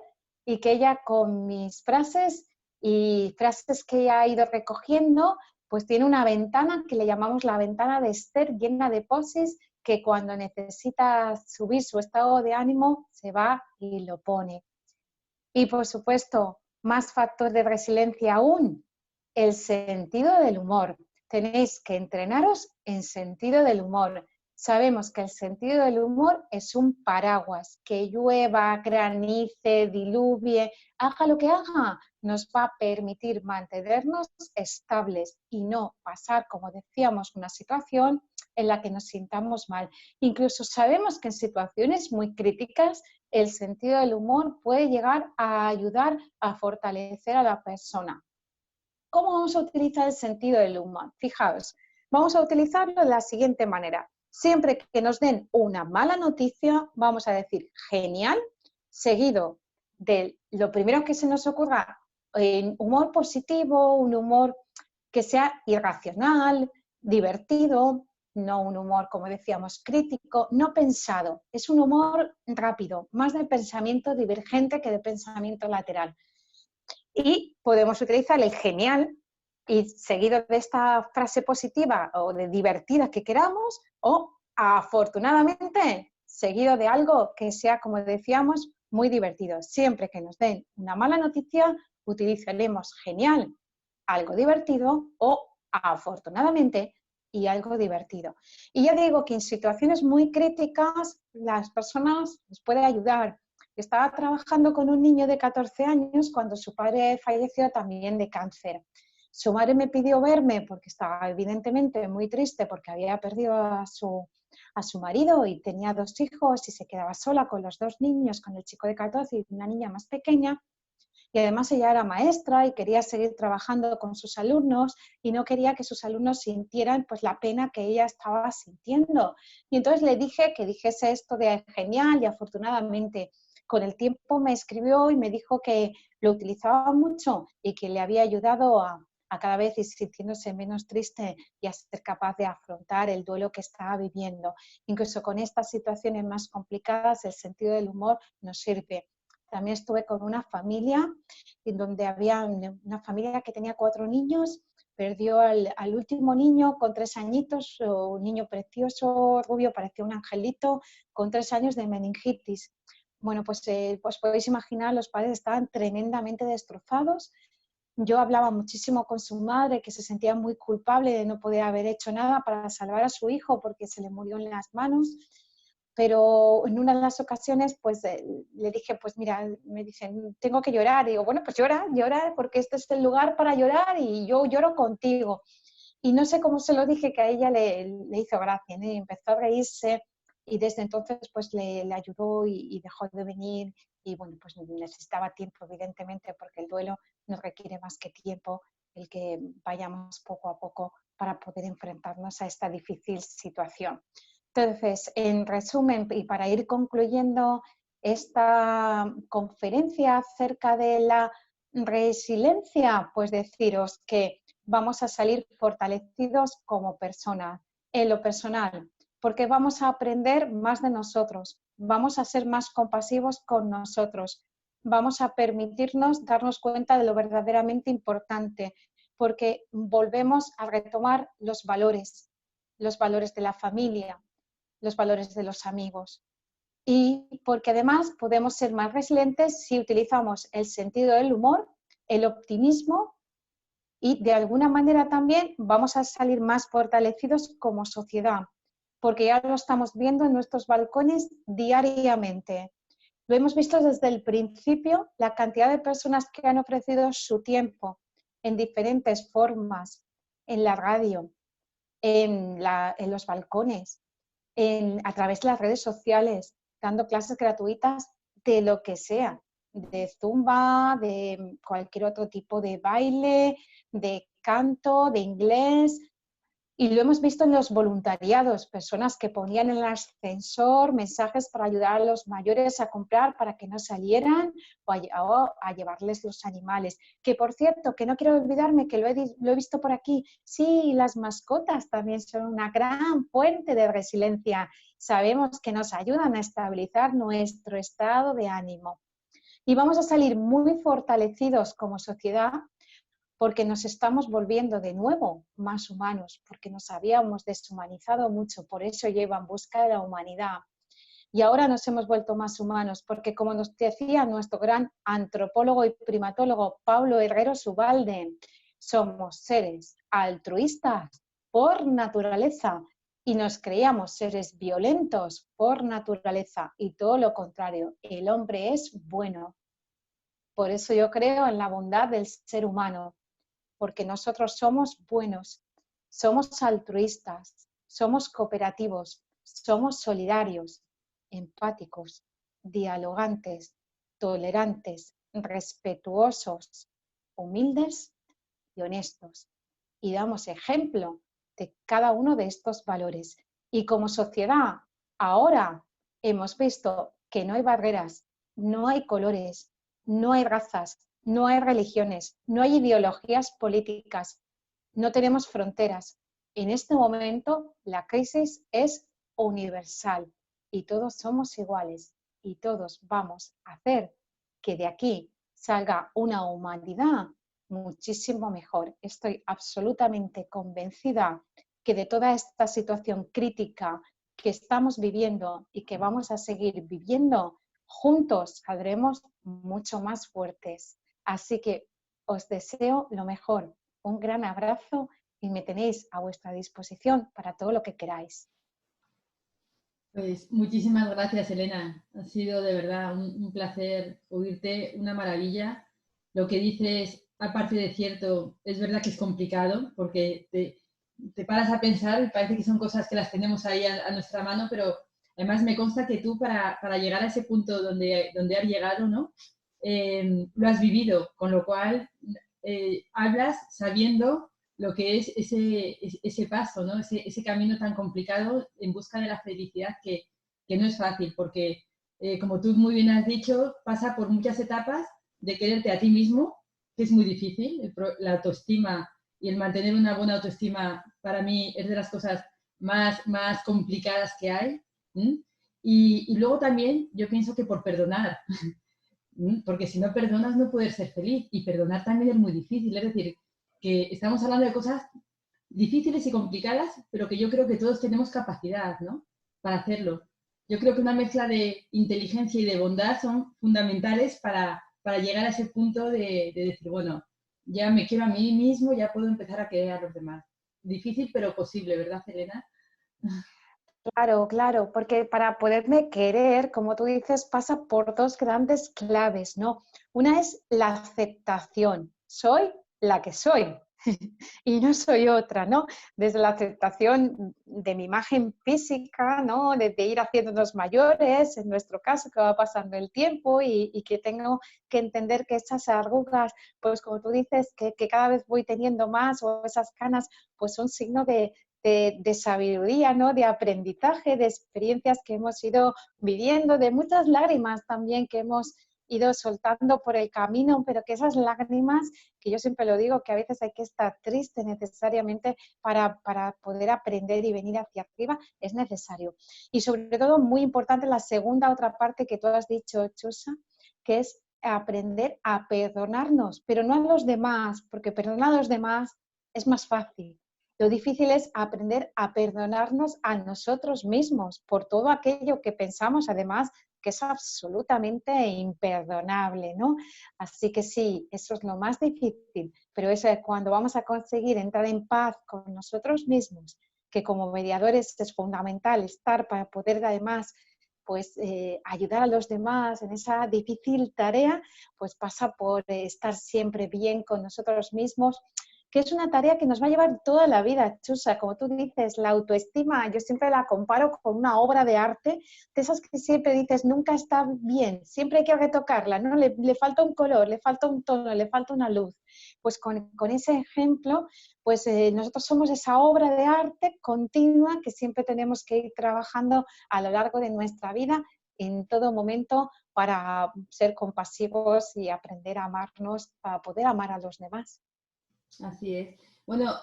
y que ella con mis frases y frases que ella ha ido recogiendo, pues tiene una ventana que le llamamos la ventana de Esther, llena de poses, que cuando necesita subir su estado de ánimo se va y lo pone. Y por supuesto, más factor de resiliencia aún, el sentido del humor. Tenéis que entrenaros en sentido del humor. Sabemos que el sentido del humor es un paraguas, que llueva, granice, diluvie, haga lo que haga, nos va a permitir mantenernos estables y no pasar, como decíamos, una situación en la que nos sintamos mal. Incluso sabemos que en situaciones muy críticas el sentido del humor puede llegar a ayudar a fortalecer a la persona. ¿Cómo vamos a utilizar el sentido del humor? Fijaos, vamos a utilizarlo de la siguiente manera. Siempre que nos den una mala noticia, vamos a decir genial, seguido de lo primero que se nos ocurra, en humor positivo, un humor que sea irracional, divertido, no un humor, como decíamos, crítico, no pensado. Es un humor rápido, más de pensamiento divergente que de pensamiento lateral. Y podemos utilizar el genial y seguido de esta frase positiva o de divertida que queramos, o afortunadamente seguido de algo que sea, como decíamos, muy divertido. Siempre que nos den una mala noticia, utilizaremos genial algo divertido o afortunadamente y algo divertido. Y ya digo que en situaciones muy críticas las personas les puede ayudar. Estaba trabajando con un niño de 14 años cuando su padre falleció también de cáncer. Su madre me pidió verme porque estaba evidentemente muy triste porque había perdido a su marido y tenía 2 hijos y se quedaba sola con los 2 niños, con el chico de 14 y una niña más pequeña. Y además ella era maestra y quería seguir trabajando con sus alumnos y no quería que sus alumnos sintieran pues la pena que ella estaba sintiendo. Y entonces le dije que dijese esto de genial y afortunadamente. Con el tiempo me escribió y me dijo que lo utilizaba mucho y que le había ayudado a cada vez ir sintiéndose menos triste y a ser capaz de afrontar el duelo que estaba viviendo. Incluso con estas situaciones más complicadas, el sentido del humor nos sirve. También estuve con una familia en donde había una familia que tenía 4 niños, perdió al último niño con 3 añitos, un niño precioso, rubio, parecía un angelito, con 3 años de meningitis. Bueno, pues podéis imaginar, los padres estaban tremendamente destrozados. Yo hablaba muchísimo con su madre, que se sentía muy culpable de no poder haber hecho nada para salvar a su hijo porque se le murió en las manos. Pero en una de las ocasiones, pues le dije, pues mira, me dicen, tengo que llorar. Y digo, bueno, pues llora, porque este es el lugar para llorar y yo lloro contigo. Y no sé cómo se lo dije, que a ella le hizo gracia, ¿no? Y empezó a reírse y desde entonces pues le ayudó y dejó de venir. Y bueno, pues necesitaba tiempo, evidentemente, porque el duelo no requiere más que tiempo, el que vayamos poco a poco para poder enfrentarnos a esta difícil situación. Entonces, en resumen, y para ir concluyendo esta conferencia acerca de la resiliencia, pues deciros que vamos a salir fortalecidos como personas, en lo personal, porque vamos a aprender más de nosotros, vamos a ser más compasivos con nosotros, vamos a permitirnos darnos cuenta de lo verdaderamente importante, porque volvemos a retomar los valores de la familia, los valores de los amigos. Y porque además podemos ser más resilientes si utilizamos el sentido del humor, el optimismo y de alguna manera también vamos a salir más fortalecidos como sociedad, porque ya lo estamos viendo en nuestros balcones diariamente. Lo hemos visto desde el principio, la cantidad de personas que han ofrecido su tiempo en diferentes formas, en la radio, en los balcones, a través de las redes sociales, dando clases gratuitas de lo que sea, de zumba, de cualquier otro tipo de baile, de canto, de inglés. Y lo hemos visto en los voluntariados, personas que ponían en el ascensor mensajes para ayudar a los mayores a comprar para que no salieran o a llevarles los animales. Que por cierto, que no quiero olvidarme, que lo he visto por aquí, sí, las mascotas también son una gran fuente de resiliencia. Sabemos que nos ayudan a estabilizar nuestro estado de ánimo. Y vamos a salir muy fortalecidos como sociedad porque nos estamos volviendo de nuevo más humanos, porque nos habíamos deshumanizado mucho, por eso lleva en busca de la humanidad. Y ahora nos hemos vuelto más humanos, porque como nos decía nuestro gran antropólogo y primatólogo Pablo Herreros Ubalde, somos seres altruistas por naturaleza y nos creíamos seres violentos por naturaleza y todo lo contrario, el hombre es bueno. Por eso yo creo en la bondad del ser humano, porque nosotros somos buenos, somos altruistas, somos cooperativos, somos solidarios, empáticos, dialogantes, tolerantes, respetuosos, humildes y honestos. Y damos ejemplo de cada uno de estos valores. Y como sociedad, ahora hemos visto que no hay barreras, no hay colores, no hay razas, no hay religiones, no hay ideologías políticas, no tenemos fronteras. En este momento la crisis es universal y todos somos iguales y todos vamos a hacer que de aquí salga una humanidad muchísimo mejor. Estoy absolutamente convencida que de toda esta situación crítica que estamos viviendo y que vamos a seguir viviendo, juntos saldremos mucho más fuertes. Así que os deseo lo mejor. Un gran abrazo y me tenéis a vuestra disposición para todo lo que queráis. Pues muchísimas gracias, Elena. Ha sido de verdad un placer oírte, una maravilla. Lo que dices, aparte de cierto, es verdad que es complicado porque te paras a pensar y parece que son cosas que las tenemos ahí a nuestra mano, pero además me consta que tú para llegar a ese punto donde has llegado, ¿no? Lo has vivido, con lo cual hablas sabiendo lo que es ese paso, ¿no? Ese camino tan complicado en busca de la felicidad que no es fácil, porque como tú muy bien has dicho, pasa por muchas etapas de quererte a ti mismo, que es muy difícil, la autoestima y el mantener una buena autoestima para mí es de las cosas más complicadas que hay. Y luego también yo pienso que por perdonar, porque si no perdonas no puedes ser feliz y perdonar también es muy difícil, es decir, que estamos hablando de cosas difíciles y complicadas, pero que yo creo que todos tenemos capacidad, ¿no? Para hacerlo. Yo creo que una mezcla de inteligencia y de bondad son fundamentales para llegar a ese punto de decir, bueno, ya me quiero a mí mismo, ya puedo empezar a querer a los demás. Difícil, pero posible, ¿verdad, Elena? Claro, claro, porque para poderme querer, como tú dices, pasa por dos grandes claves, ¿no? Una es la aceptación. Soy la que soy y no soy otra, ¿no? Desde la aceptación de mi imagen física, ¿no? De ir haciéndonos mayores, en nuestro caso, que va pasando el tiempo y que tengo que entender que esas arrugas, pues como tú dices, que cada vez voy teniendo más o esas canas, pues son signo de sabiduría, ¿no? De aprendizaje, de experiencias que hemos ido viviendo, de muchas lágrimas también que hemos ido soltando por el camino, pero que esas lágrimas, que yo siempre lo digo, que a veces hay que estar triste necesariamente para poder aprender y venir hacia arriba, es necesario. Y sobre todo, muy importante, la segunda otra parte que tú has dicho, Chusa, que es aprender a perdonarnos, pero no a los demás, porque perdonar a los demás es más fácil. Lo difícil es aprender a perdonarnos a nosotros mismos por todo aquello que pensamos, además, que es absolutamente imperdonable, ¿no? Así que sí, eso es lo más difícil, pero eso es cuando vamos a conseguir entrar en paz con nosotros mismos, que como mediadores es fundamental estar para poder además pues ayudar a los demás en esa difícil tarea, pues pasa por estar siempre bien con nosotros mismos, que es una tarea que nos va a llevar toda la vida, Chusa. Como tú dices, la autoestima, yo siempre la comparo con una obra de arte, de esas que siempre dices, nunca está bien, siempre hay que retocarla, ¿no? Le falta un color, le falta un tono, le falta una luz. Pues con ese ejemplo, pues nosotros somos esa obra de arte continua que siempre tenemos que ir trabajando a lo largo de nuestra vida, en todo momento, para ser compasivos y aprender a amarnos, para poder amar a los demás. Así es. Bueno,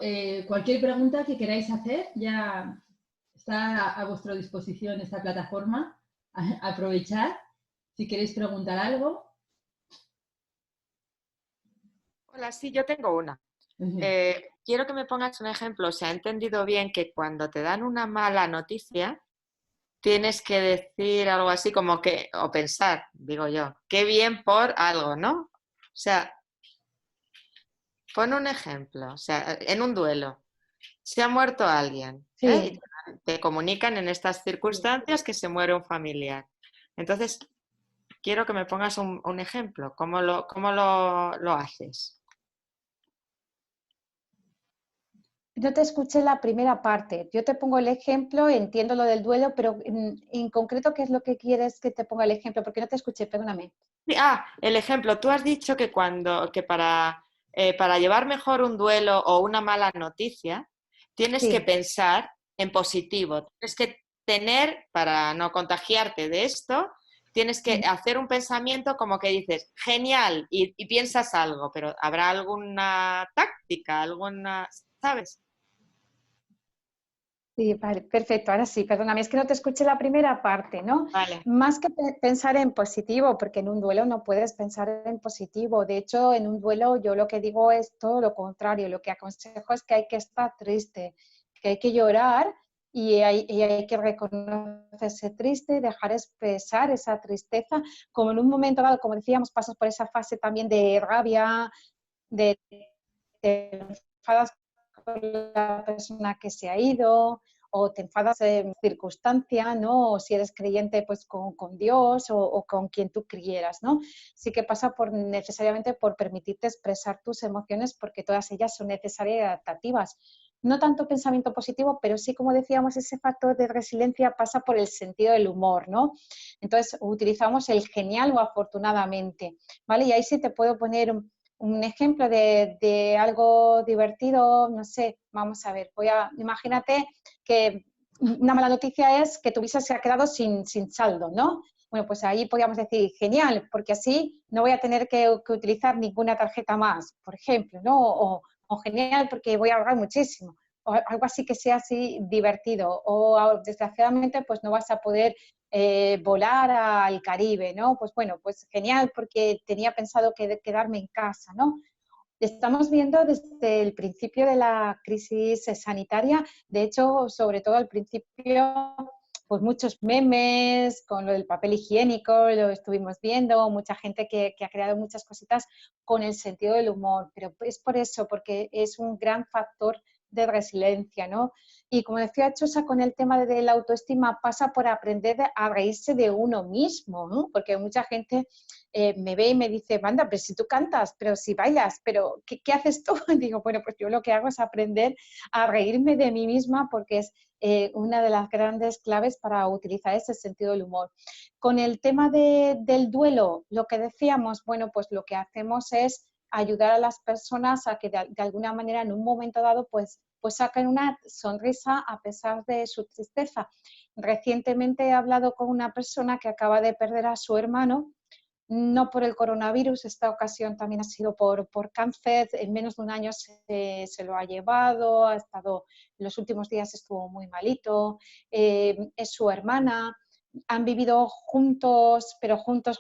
cualquier pregunta que queráis hacer, ya está a vuestra disposición esta plataforma. Aprovechad si queréis preguntar algo. Hola, sí, yo tengo una. Quiero que me pongas un ejemplo. O sea, he entendido bien que cuando te dan una mala noticia, tienes que decir algo así como que, o pensar, digo yo, qué bien por algo, ¿no? O sea, pon un ejemplo. O sea, en un duelo, se ha muerto alguien, ¿eh? Sí. Y te comunican en estas circunstancias que se muere un familiar. Entonces, quiero que me pongas un ejemplo. ¿Cómo lo haces? No te escuché la primera parte. Yo te pongo el ejemplo, entiendo lo del duelo, pero en concreto, ¿qué es lo que quieres que te ponga el ejemplo? Porque no te escuché, perdóname. Sí, el ejemplo. Tú has dicho que para llevar mejor un duelo o una mala noticia, tienes que Sí. pensar en positivo. Tienes que tener, para no contagiarte de esto, tienes que hacer un pensamiento como que dices, genial, y piensas algo, pero ¿habrá alguna táctica, alguna, sabes? Sí, vale, perfecto. Ahora sí, perdóname, es que no te escuché la primera parte, ¿no? Vale. Más que pensar en positivo, porque en un duelo no puedes pensar en positivo. De hecho, en un duelo yo lo que digo es todo lo contrario. Lo que aconsejo es que hay que estar triste, que hay que llorar y hay que reconocerse triste, dejar expresar esa tristeza, como en un momento dado, como decíamos, pasas por esa fase también de rabia, de te enfadas con la persona que se ha ido, o te enfadas en circunstancia, ¿no? O si eres creyente, pues con Dios o con quien tú quieras, ¿no? Sí que pasa necesariamente por permitirte expresar tus emociones, porque todas ellas son necesarias y adaptativas. No tanto pensamiento positivo, pero sí, como decíamos, ese factor de resiliencia pasa por el sentido del humor, ¿no? Entonces, utilizamos el genial o afortunadamente, ¿vale? Y ahí sí te puedo poner un ejemplo de algo divertido, no sé, vamos a ver, imagínate que una mala noticia es que tu Visa se ha quedado sin saldo, ¿no? Bueno, pues ahí podríamos decir, genial, porque así no voy a tener que utilizar ninguna tarjeta más, por ejemplo, ¿no? O genial, porque voy a ahorrar muchísimo, o algo así que sea así divertido, o desgraciadamente pues no vas a poder volar al Caribe, ¿no? Pues bueno, pues genial, porque tenía pensado quedarme en casa, ¿no? Estamos viendo desde el principio de la crisis sanitaria, de hecho, sobre todo al principio, pues muchos memes con lo del papel higiénico, lo estuvimos viendo, mucha gente que ha creado muchas cositas con el sentido del humor, pero es por eso, porque es un gran factor de resiliencia, ¿no? Y como decía Chosa, con el tema de la autoestima pasa por aprender a reírse de uno mismo, ¿no? Porque mucha gente me ve y me dice, Wanda, pero si tú cantas, pero si bailas, pero ¿qué haces tú? Y digo, bueno, pues yo lo que hago es aprender a reírme de mí misma, porque es una de las grandes claves para utilizar ese sentido del humor. Con el tema del duelo, lo que decíamos, bueno, pues lo que hacemos es ayudar a las personas a que de alguna manera en un momento dado pues saquen una sonrisa a pesar de su tristeza. Recientemente he hablado con una persona que acaba de perder a su hermano, no por el coronavirus, esta ocasión también ha sido por cáncer, en menos de un año se lo ha llevado, ha estado, en los últimos días estuvo muy malito, es su hermana, han vivido juntos, pero juntos,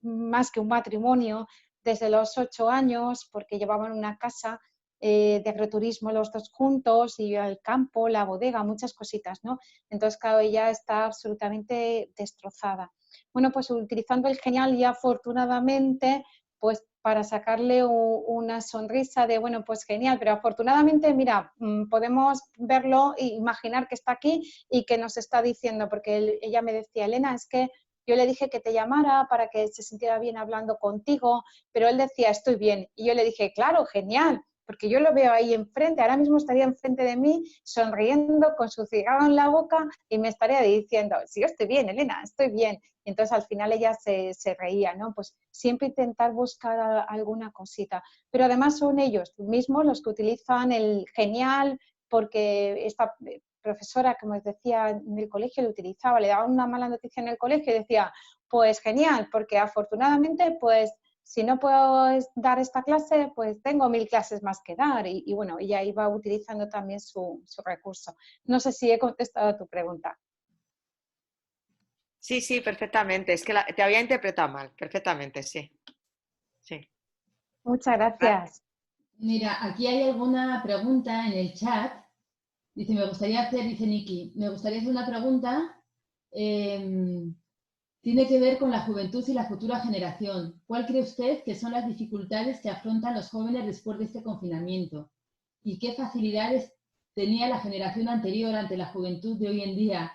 más que un matrimonio, desde los 8 años, porque llevaban una casa de agroturismo los dos juntos, y el campo, la bodega, muchas cositas, ¿no? Entonces, claro, ella está absolutamente destrozada. Bueno, pues utilizando el genial y afortunadamente, pues para sacarle una sonrisa de, bueno, pues genial, pero afortunadamente, mira, podemos verlo e imaginar que está aquí y que nos está diciendo, porque ella me decía, Elena, es que yo le dije que te llamara para que se sintiera bien hablando contigo, pero él decía, estoy bien. Y yo le dije, claro, genial, porque yo lo veo ahí enfrente, ahora mismo estaría enfrente de mí, sonriendo, con su cigarro en la boca, y me estaría diciendo, sí, yo estoy bien, Elena, estoy bien. Y entonces al final ella se reía, ¿no? Pues siempre intentar buscar alguna cosita. Pero además son ellos mismos los que utilizan el genial, porque esta profesora, como os decía, en el colegio lo utilizaba, le daba una mala noticia en el colegio y decía, pues genial, porque afortunadamente, pues si no puedo dar esta clase, pues tengo 1000 clases más que dar. Y bueno, ella iba utilizando también su recurso. No sé si he contestado a tu pregunta. Sí, sí, perfectamente. Es que te había interpretado mal, perfectamente, sí. Sí. Muchas gracias. Mira, aquí hay alguna pregunta en el chat. Dice, dice Niki, me gustaría hacer una pregunta. Tiene que ver con la juventud y la futura generación. ¿Cuál cree usted que son las dificultades que afrontan los jóvenes después de este confinamiento? ¿Y qué facilidades tenía la generación anterior ante la juventud de hoy en día,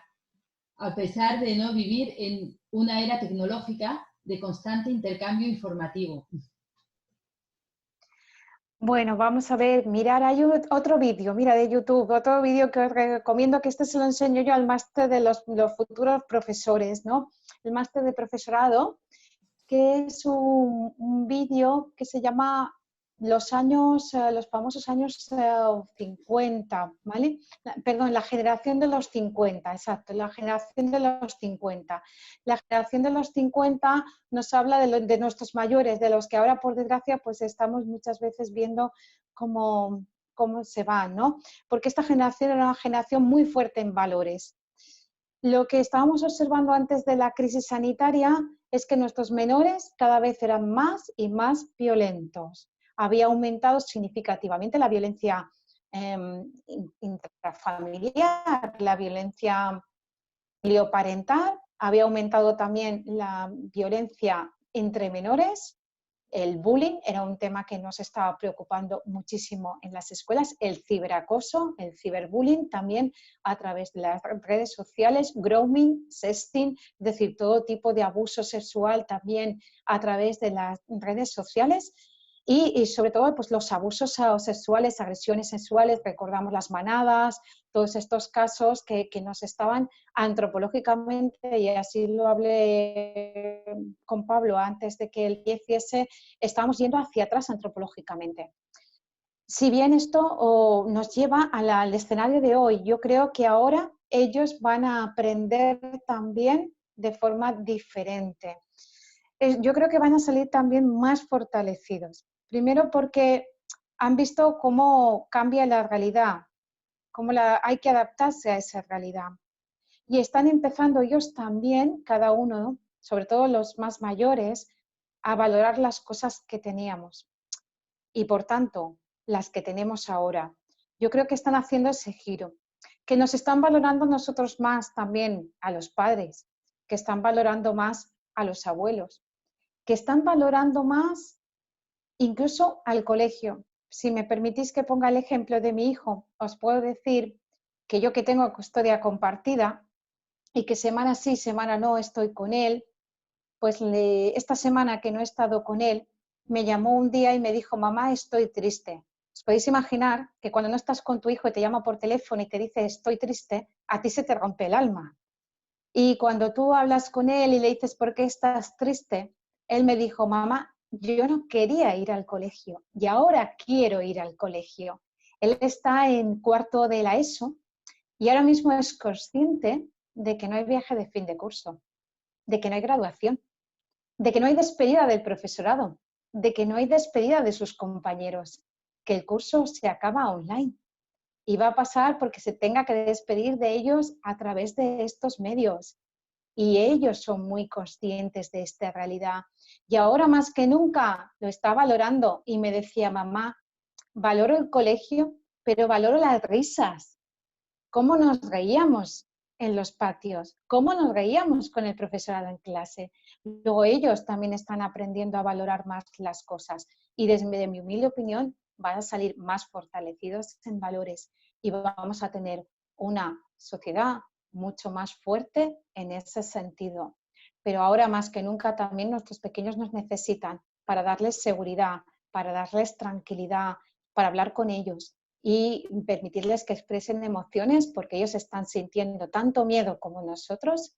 a pesar de no vivir en una era tecnológica de constante intercambio informativo? Bueno, vamos a ver, mirar, hay otro vídeo, mira, de YouTube, otro vídeo que os recomiendo, que este se lo enseño yo al máster de los futuros profesores, ¿no? El máster de profesorado, que es un vídeo que se llama los famosos años 50, ¿vale? Perdón, la generación de los 50, exacto, la generación de los 50. La generación de los 50 nos habla de nuestros mayores, de los que ahora, por desgracia, pues estamos muchas veces viendo cómo se van, ¿no? Porque esta generación era una generación muy fuerte en valores. Lo que estábamos observando antes de la crisis sanitaria es que nuestros menores cada vez eran más y más violentos. Había aumentado significativamente la violencia intrafamiliar, la violencia parental, había aumentado también la violencia entre menores, el bullying era un tema que nos estaba preocupando muchísimo en las escuelas, el ciberacoso, el ciberbullying también a través de las redes sociales, grooming, sexting, es decir, todo tipo de abuso sexual también a través de las redes sociales. Y sobre todo pues, los abusos sexuales, agresiones sexuales, recordamos las manadas, todos estos casos que nos estaban antropológicamente, y así lo hablé con Pablo antes de que él hiciese, estábamos yendo hacia atrás antropológicamente. Si bien esto nos lleva al escenario de hoy, yo creo que ahora ellos van a aprender también de forma diferente. Yo creo que van a salir también más fortalecidos. Primero porque han visto cómo cambia la realidad, cómo hay que adaptarse a esa realidad. Y están empezando ellos también, cada uno, sobre todo los más mayores, a valorar las cosas que teníamos. Y por tanto, las que tenemos ahora. Yo creo que están haciendo ese giro, que nos están valorando nosotros más también a los padres, que están valorando más a los abuelos, que están valorando más incluso al colegio. Si me permitís que ponga el ejemplo de mi hijo, os puedo decir que yo que tengo custodia compartida y que semana sí, semana no estoy con él, pues esta semana que no he estado con él, me llamó un día y me dijo, mamá, estoy triste. Os podéis imaginar que cuando no estás con tu hijo y te llama por teléfono y te dice estoy triste, a ti se te rompe el alma. Y cuando tú hablas con él y le dices por qué estás triste, él me dijo, mamá, yo no quería ir al colegio y ahora quiero ir al colegio. Él está en cuarto de la ESO y ahora mismo es consciente de que no hay viaje de fin de curso, de que no hay graduación, de que no hay despedida del profesorado, de que no hay despedida de sus compañeros, que el curso se acaba online y va a pasar porque se tenga que despedir de ellos a través de estos medios. Y ellos son muy conscientes de esta realidad. Y ahora más que nunca lo está valorando y me decía, mamá, valoro el colegio, pero valoro las risas. ¿Cómo nos reíamos en los patios? ¿Cómo nos reíamos con el profesorado en clase? Luego ellos también están aprendiendo a valorar más las cosas y desde mi humilde opinión van a salir más fortalecidos en valores y vamos a tener una sociedad mucho más fuerte en ese sentido. Pero ahora más que nunca también nuestros pequeños nos necesitan para darles seguridad, para darles tranquilidad, para hablar con ellos y permitirles que expresen emociones porque ellos están sintiendo tanto miedo como nosotros,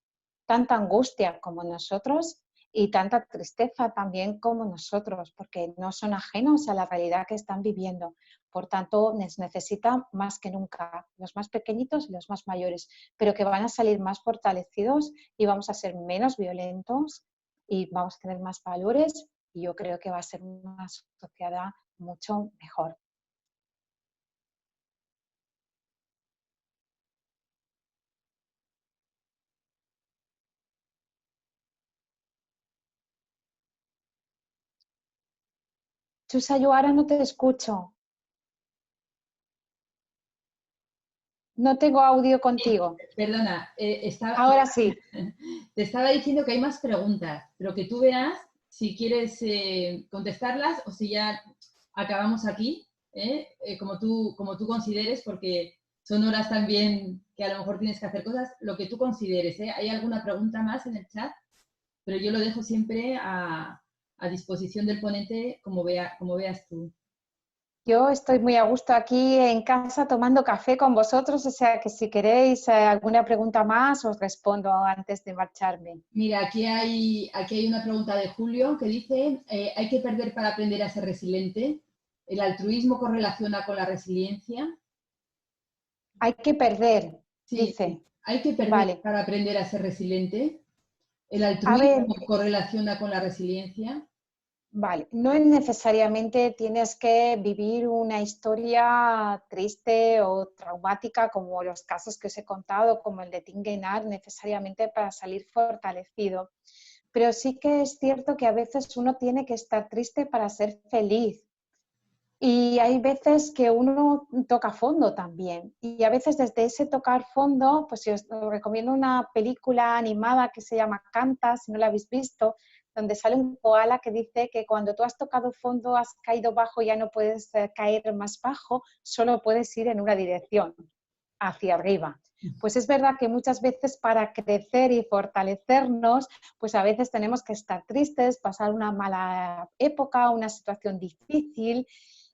tanta angustia como nosotros y tanta tristeza también como nosotros, porque no son ajenos a la realidad que están viviendo. Por tanto, les necesitan más que nunca, los más pequeñitos y los más mayores, pero que van a salir más fortalecidos y vamos a ser menos violentos y vamos a tener más valores y yo creo que va a ser una sociedad mucho mejor. Chusa, yo ahora no te escucho. No tengo audio contigo. Perdona, Ahora sí. Te estaba diciendo que hay más preguntas, pero que tú veas si quieres contestarlas o si ya acabamos aquí, como tú consideres, porque son horas también que a lo mejor tienes que hacer cosas, lo que tú consideres. ¿Hay alguna pregunta más en el chat? Pero yo lo dejo siempre a disposición del ponente como veas tú. Yo estoy muy a gusto aquí en casa tomando café con vosotros, o sea que si queréis alguna pregunta más os respondo antes de marcharme. Mira, aquí hay una pregunta de Julio que dice, ¿hay que perder para aprender a ser resiliente? ¿El altruismo correlaciona con la resiliencia? Hay que perder, Sí, dice. ¿hay que perder Vale. para aprender a ser resiliente? ¿El A altruismo ver, correlaciona con la resiliencia? vale, no necesariamente tienes que vivir una historia triste o traumática como los casos que os he contado, como el de Tinguenar, necesariamente para salir fortalecido. Pero sí que es cierto que a veces uno tiene que estar triste para ser feliz. Y hay veces que uno toca fondo también. Y a veces desde ese tocar fondo, pues os recomiendo una película animada que se llama Canta, si no la habéis visto, donde sale un koala que dice que cuando tú has tocado fondo, has caído bajo, ya no puedes caer más bajo, solo puedes ir en una dirección, hacia arriba. Pues es verdad que muchas veces para crecer y fortalecernos, pues a veces tenemos que estar tristes, pasar una mala época, una situación difícil,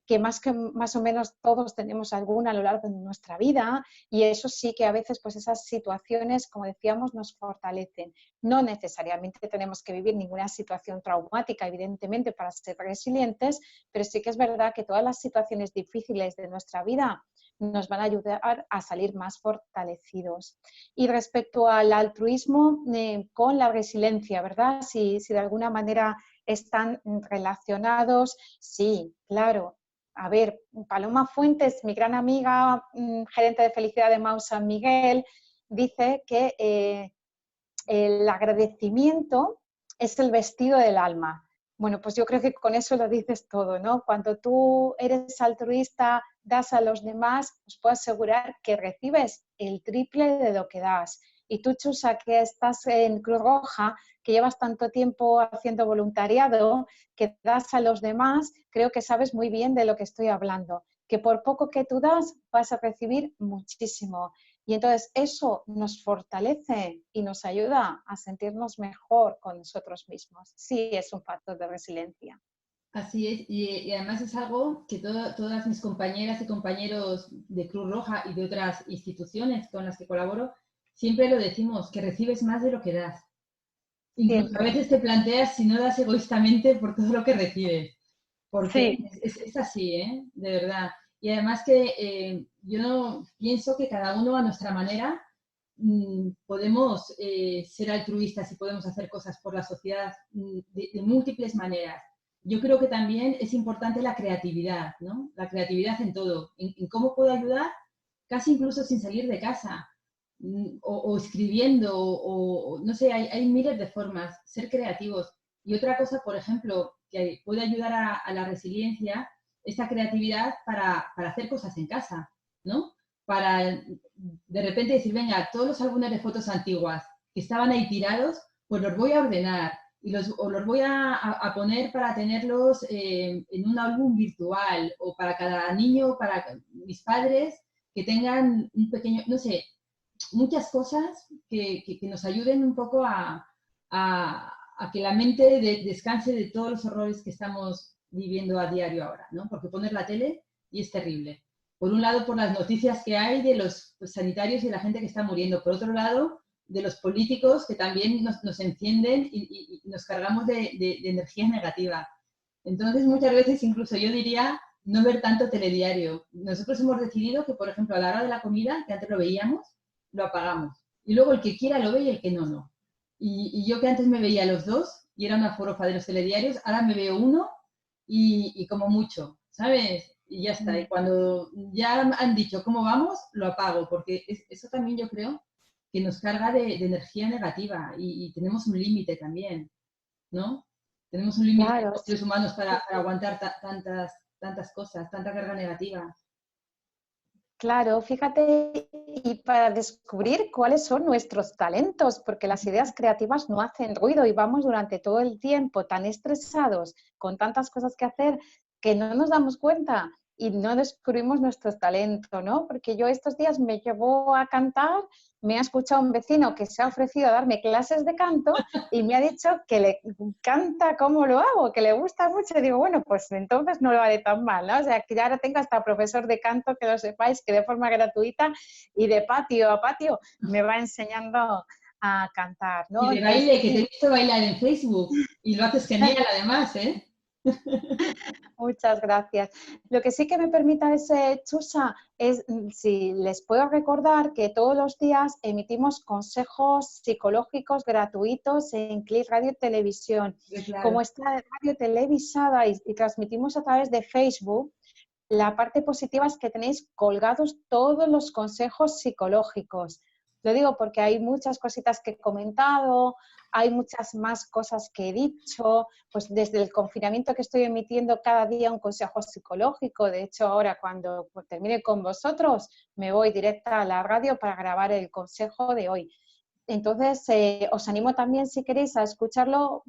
que más o menos todos tenemos alguna a lo largo de nuestra vida, y eso sí que a veces pues esas situaciones, como decíamos, nos fortalecen. No necesariamente tenemos que vivir ninguna situación traumática, evidentemente, para ser resilientes, pero sí que es verdad que todas las situaciones difíciles de nuestra vida nos van a ayudar a salir más fortalecidos. Y respecto al altruismo, con la resiliencia, ¿verdad? Si de alguna manera están relacionados, sí, claro. A ver, Paloma Fuentes, mi gran amiga, gerente de felicidad de MAU San Miguel, dice que el agradecimiento es el vestido del alma. Bueno, pues yo creo que con eso lo dices todo, ¿no? Cuando tú eres altruista, das a los demás, os puedo asegurar que recibes el triple de lo que das. Y tú, Chusa, que estás en Cruz Roja, que llevas tanto tiempo haciendo voluntariado, que das a los demás, creo que sabes muy bien de lo que estoy hablando, que por poco que tú das vas a recibir muchísimo. Y entonces eso nos fortalece y nos ayuda a sentirnos mejor con nosotros mismos. Sí, es un factor de resiliencia. Así es, y además es algo que todas mis compañeras y compañeros de Cruz Roja y de otras instituciones con las que colaboro, siempre lo decimos, que recibes más de lo que das. Incluso a veces te planteas si no das egoístamente por todo lo que recibes, porque sí. Es así, ¿eh? De verdad. Y además que yo pienso que cada uno a nuestra manera podemos ser altruistas y podemos hacer cosas por la sociedad de múltiples maneras. Yo creo que también es importante la creatividad, ¿no? La creatividad en todo, en cómo puedo ayudar, casi incluso sin salir de casa, o escribiendo, o no sé, hay miles de formas, ser creativos. Y otra cosa, por ejemplo, que puede ayudar a la resiliencia, esta creatividad para hacer cosas en casa, ¿no? Para de repente decir, venga, todos los álbumes de fotos antiguas que estaban ahí tirados, pues los voy a ordenar y los voy a poner para tenerlos en un álbum virtual, o para cada niño, para mis padres, que tengan un pequeño, no sé, muchas cosas que nos ayuden un poco a que la mente descanse de todos los horrores que estamos viviendo a diario ahora, ¿no? Porque poner la tele y es terrible. Por un lado, por las noticias que hay de los sanitarios y de la gente que está muriendo. Por otro lado, de los políticos que también nos encienden y nos cargamos de energía negativa. Entonces, muchas veces, incluso yo diría, no ver tanto telediario. Nosotros hemos decidido que, por ejemplo, a la hora de la comida, que antes lo veíamos, lo apagamos. Y luego el que quiera lo ve y el que no, no. Y yo que antes me veía los dos y era una forofa de los telediarios, ahora me veo uno y como mucho, ¿sabes? Y ya está. Y cuando ya han dicho cómo vamos, lo apago, porque eso también yo creo que nos carga de energía negativa y tenemos un límite también, ¿no? Tenemos un límite, claro, los seres humanos para aguantar tantas cosas, tanta carga negativa. Claro, fíjate, y para descubrir cuáles son nuestros talentos, porque las ideas creativas no hacen ruido y vamos durante todo el tiempo tan estresados, con tantas cosas que hacer, que no nos damos cuenta y no descubrimos nuestros talentos, ¿no? Porque yo estos días me llevo a cantar, me ha escuchado un vecino que se ha ofrecido a darme clases de canto y me ha dicho que le encanta cómo lo hago, que le gusta mucho. Y digo, bueno, pues entonces no lo haré tan mal, ¿no? O sea, que ya ahora tengo hasta profesor de canto, que lo sepáis, que de forma gratuita y de patio a patio me va enseñando a cantar, ¿no? Y de baile, que te he visto bailar en Facebook y lo haces genial además, ¿eh? Muchas gracias. Lo que sí que me permita ese Chusa es, si les puedo recordar, que todos los días emitimos consejos psicológicos gratuitos en CLIC Radio y Televisión. Claro. Como está radio televisada y transmitimos a través de Facebook, la parte positiva es que tenéis colgados todos los consejos psicológicos. Lo digo porque hay muchas cositas que he comentado, hay muchas más cosas que he dicho, pues desde el confinamiento que estoy emitiendo cada día un consejo psicológico. De hecho, ahora cuando termine con vosotros, me voy directa a la radio para grabar el consejo de hoy. Entonces, os animo también, si queréis, a escucharlo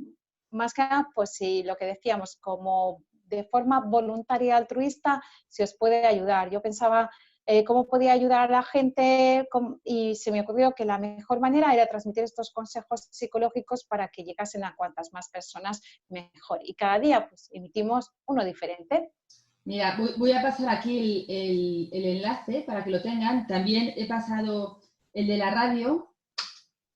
más que nada, pues si lo que decíamos, como de forma voluntaria y altruista, si os puede ayudar. Yo pensaba cómo podía ayudar a la gente y se me ocurrió que la mejor manera era transmitir estos consejos psicológicos para que llegasen a cuantas más personas mejor. Y cada día pues emitimos uno diferente. Mira, voy a pasar aquí el enlace para que lo tengan. También he pasado el de la radio,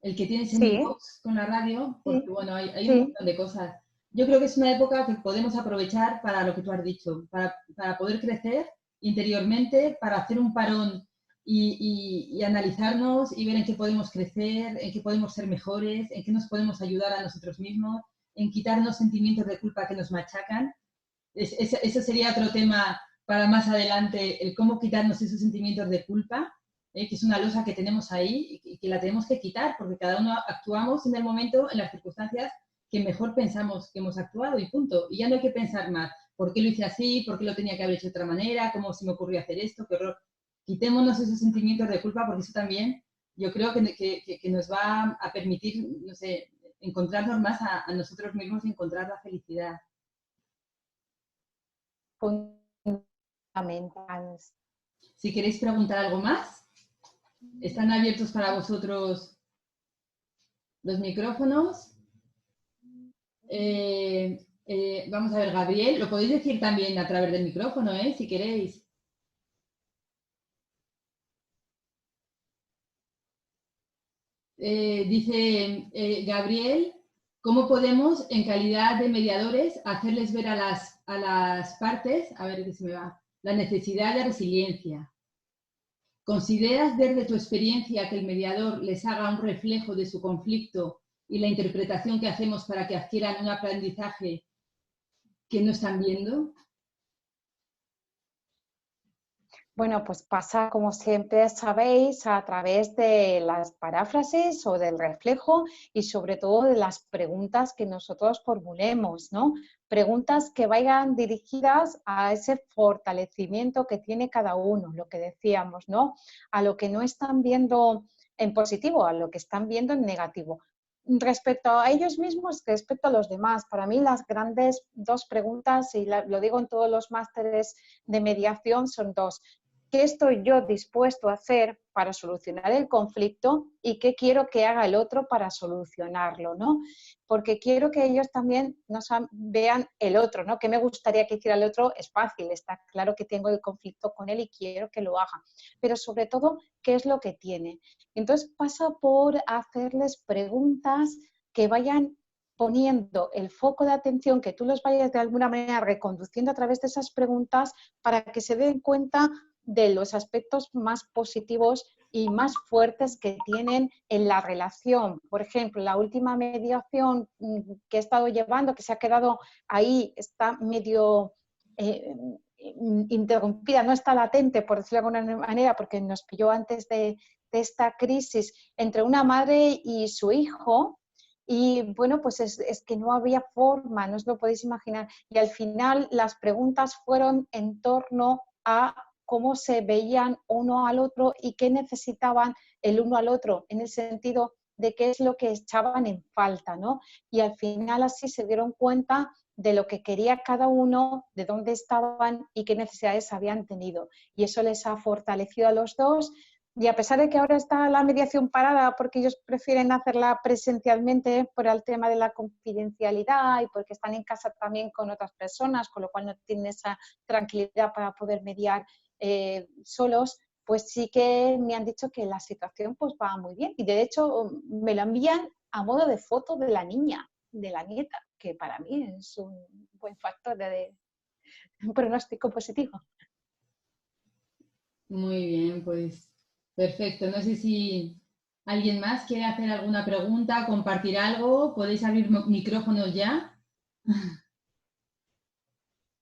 el que tienes en mi box con la radio, porque bueno, hay un montón de cosas. Yo creo que es una época que podemos aprovechar para lo que tú has dicho, para poder crecer interiormente, para hacer un parón y analizarnos y ver en qué podemos crecer, en qué podemos ser mejores, en qué nos podemos ayudar a nosotros mismos, en quitarnos sentimientos de culpa que nos machacan. Ese sería otro tema para más adelante, el cómo quitarnos esos sentimientos de culpa, que es una losa que tenemos ahí y que la tenemos que quitar, porque cada uno actuamos en el momento, en las circunstancias que mejor pensamos que hemos actuado y punto. Y ya no hay que pensar más, ¿por qué lo hice así? ¿Por qué lo tenía que haber hecho de otra manera? ¿Cómo se me ocurrió hacer esto? ¡Qué horror! Quitémonos esos sentimientos de culpa, porque eso también yo creo que nos va a permitir, no sé, encontrarnos más a nosotros mismos y encontrar la felicidad. Fundamentales. Si queréis preguntar algo más, están abiertos para vosotros los micrófonos. Vamos a ver, Gabriel, lo podéis decir también a través del micrófono, si queréis. Dice Gabriel, ¿cómo podemos, en calidad de mediadores, hacerles ver a las partes, a ver qué se me va, la necesidad de resiliencia? ¿Consideras desde tu experiencia que el mediador les haga un reflejo de su conflicto y la interpretación que hacemos para que adquieran un aprendizaje que no están viendo? Bueno, pues pasa, como siempre sabéis, a través de las paráfrasis o del reflejo y sobre todo de las preguntas que nosotros formulemos, ¿no? Preguntas que vayan dirigidas a ese fortalecimiento que tiene cada uno, lo que decíamos, ¿no? A lo que no están viendo en positivo, a lo que están viendo en negativo. Respecto a ellos mismos, respecto a los demás, para mí las grandes dos preguntas, y lo digo en todos los másteres de mediación, son dos. ¿Qué estoy yo dispuesto a hacer para solucionar el conflicto y qué quiero que haga el otro para solucionarlo, ¿no? Porque quiero que ellos también vean el otro, ¿no? ¿Qué me gustaría que hiciera el otro? Es fácil, está claro que tengo el conflicto con él y quiero que lo haga, pero sobre todo, ¿qué es lo que tiene? Entonces pasa por hacerles preguntas que vayan poniendo el foco de atención, que tú los vayas de alguna manera reconduciendo a través de esas preguntas para que se den cuenta de los aspectos más positivos y más fuertes que tienen en la relación. Por ejemplo, la última mediación que he estado llevando, que se ha quedado ahí, está medio interrumpida, no está latente, por decirlo de alguna manera, porque nos pilló antes de esta crisis entre una madre y su hijo. Y bueno, pues es que no había forma, no os lo podéis imaginar. Y al final las preguntas fueron en torno a cómo se veían uno al otro y qué necesitaban el uno al otro, en el sentido de qué es lo que echaban en falta, ¿no? Y al final así se dieron cuenta de lo que quería cada uno, de dónde estaban y qué necesidades habían tenido. Y eso les ha fortalecido a los dos. Y a pesar de que ahora está la mediación parada porque ellos prefieren hacerla presencialmente por el tema de la confidencialidad y porque están en casa también con otras personas, con lo cual no tienen esa tranquilidad para poder mediar solos, pues sí que me han dicho que la situación pues va muy bien. Y de hecho me lo envían a modo de foto de la niña, de la nieta, que para mí es un buen factor de un pronóstico positivo. Muy bien, pues perfecto. No sé si alguien más quiere hacer alguna pregunta, compartir algo. Podéis abrir micrófonos ya.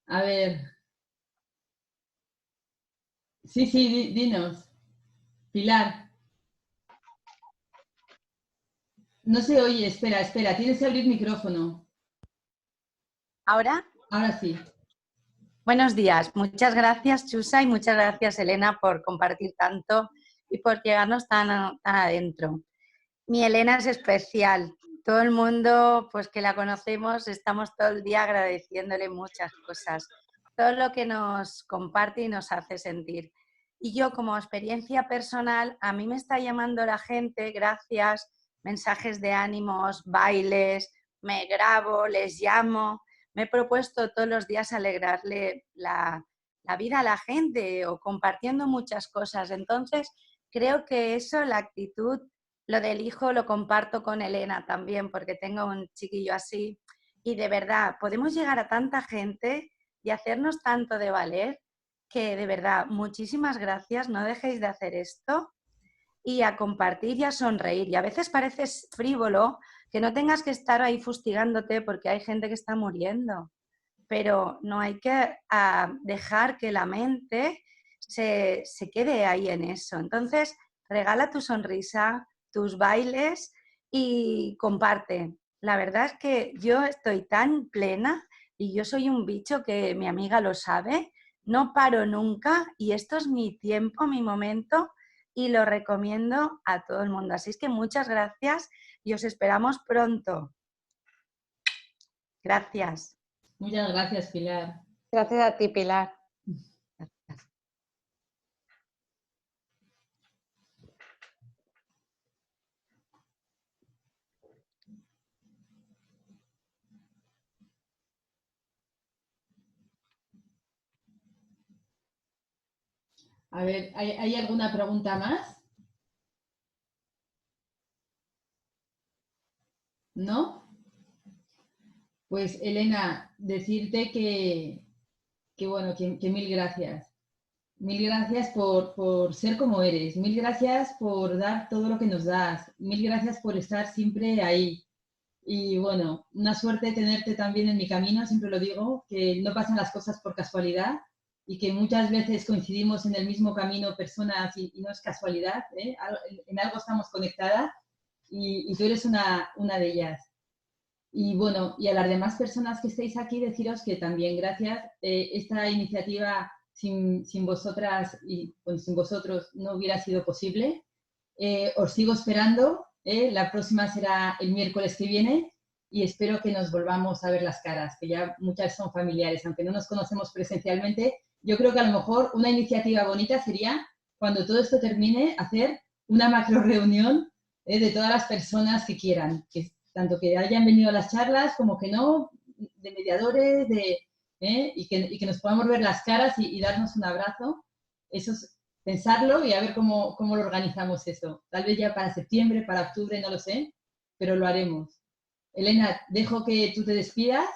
A ver. Sí, dinos. Pilar. No se oye, espera. Tienes que abrir micrófono. ¿Ahora? Ahora sí. Buenos días. Muchas gracias, Chusa, y muchas gracias, Elena, por compartir tanto y por llegarnos tan adentro. Mi Elena es especial. todo el mundo, pues que la conocemos, estamos todo el día agradeciéndole muchas cosas, todo lo que nos comparte y nos hace sentir. Y yo, como experiencia personal, a mí me está llamando la gente, gracias, mensajes de ánimos, bailes, me grabo, les llamo, me he propuesto todos los días alegrarle la vida a la gente o compartiendo muchas cosas. Entonces, creo que eso, la actitud, lo del hijo lo comparto con Elena también, porque tengo un chiquillo así. Y de verdad, podemos llegar a tanta gente y hacernos tanto de valer, que de verdad, muchísimas gracias, no dejéis de hacer esto y a compartir y a sonreír. Y a veces parece frívolo que no tengas que estar ahí fustigándote porque hay gente que está muriendo, pero no hay que dejar que la mente se quede ahí en eso. Entonces, regala tu sonrisa, tus bailes y comparte. La verdad es que yo estoy tan plena y yo soy un bicho que mi amiga lo sabe, no paro nunca y esto es mi tiempo, mi momento y lo recomiendo a todo el mundo. Así es que muchas gracias y os esperamos pronto. Gracias. Muchas gracias, Pilar. Gracias a ti, Pilar. A ver, ¿hay alguna pregunta más? ¿No? Pues, Elena, decirte bueno, que mil gracias. Mil gracias por ser como eres. Mil gracias por dar todo lo que nos das. Mil gracias por estar siempre ahí. Y bueno, una suerte tenerte también en mi camino, siempre lo digo, que no pasan las cosas por casualidad y que muchas veces coincidimos en el mismo camino personas y no es casualidad, ¿eh? En algo estamos conectadas y tú eres una de ellas. Y bueno, y a las demás personas que estáis aquí, deciros que también gracias. Esta iniciativa sin vosotras y bueno, sin vosotros no hubiera sido posible. Os sigo esperando. La próxima será el miércoles que viene y espero que nos volvamos a ver las caras, que ya muchas son familiares, aunque no nos conocemos presencialmente. Yo creo que a lo mejor una iniciativa bonita sería, cuando todo esto termine, hacer una macro reunión de todas las personas que quieran, que tanto que hayan venido a las charlas como que no, de mediadores, y que nos podamos ver las caras y darnos un abrazo. Eso es pensarlo y a ver cómo lo organizamos eso. Tal vez ya para septiembre, para octubre, no lo sé, pero lo haremos. Elena, dejo que tú te despidas.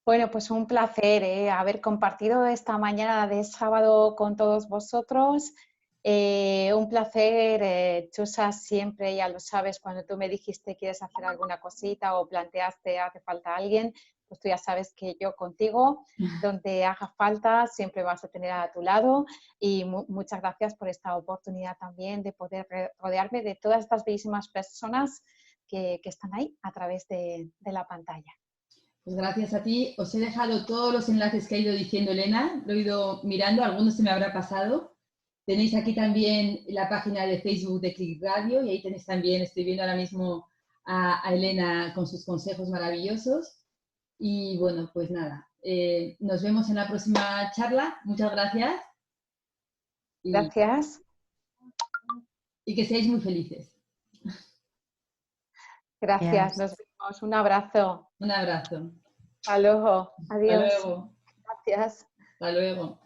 Bueno, pues un placer haber compartido esta mañana de sábado con todos vosotros. Un placer, Chusa, siempre, ya lo sabes, cuando tú me dijiste quieres hacer alguna cosita o planteaste hace falta alguien, pues tú ya sabes que yo contigo, donde haga falta, siempre vas a tener a tu lado. Y muchas gracias por esta oportunidad también de poder rodearme de todas estas bellísimas personas que están ahí a través de la pantalla. Pues gracias a ti. Os he dejado todos los enlaces que ha ido diciendo Elena, lo he ido mirando, algunos se me habrá pasado. Tenéis aquí también la página de Facebook de Click Radio y ahí tenéis también, estoy viendo ahora mismo a Elena con sus consejos maravillosos. Y bueno, pues nada, nos vemos en la próxima charla. Muchas gracias. Gracias. Y que seáis muy felices. Gracias, nos vemos. Un abrazo. Un abrazo. Hasta luego. Adiós. Hasta luego. Gracias. Hasta luego.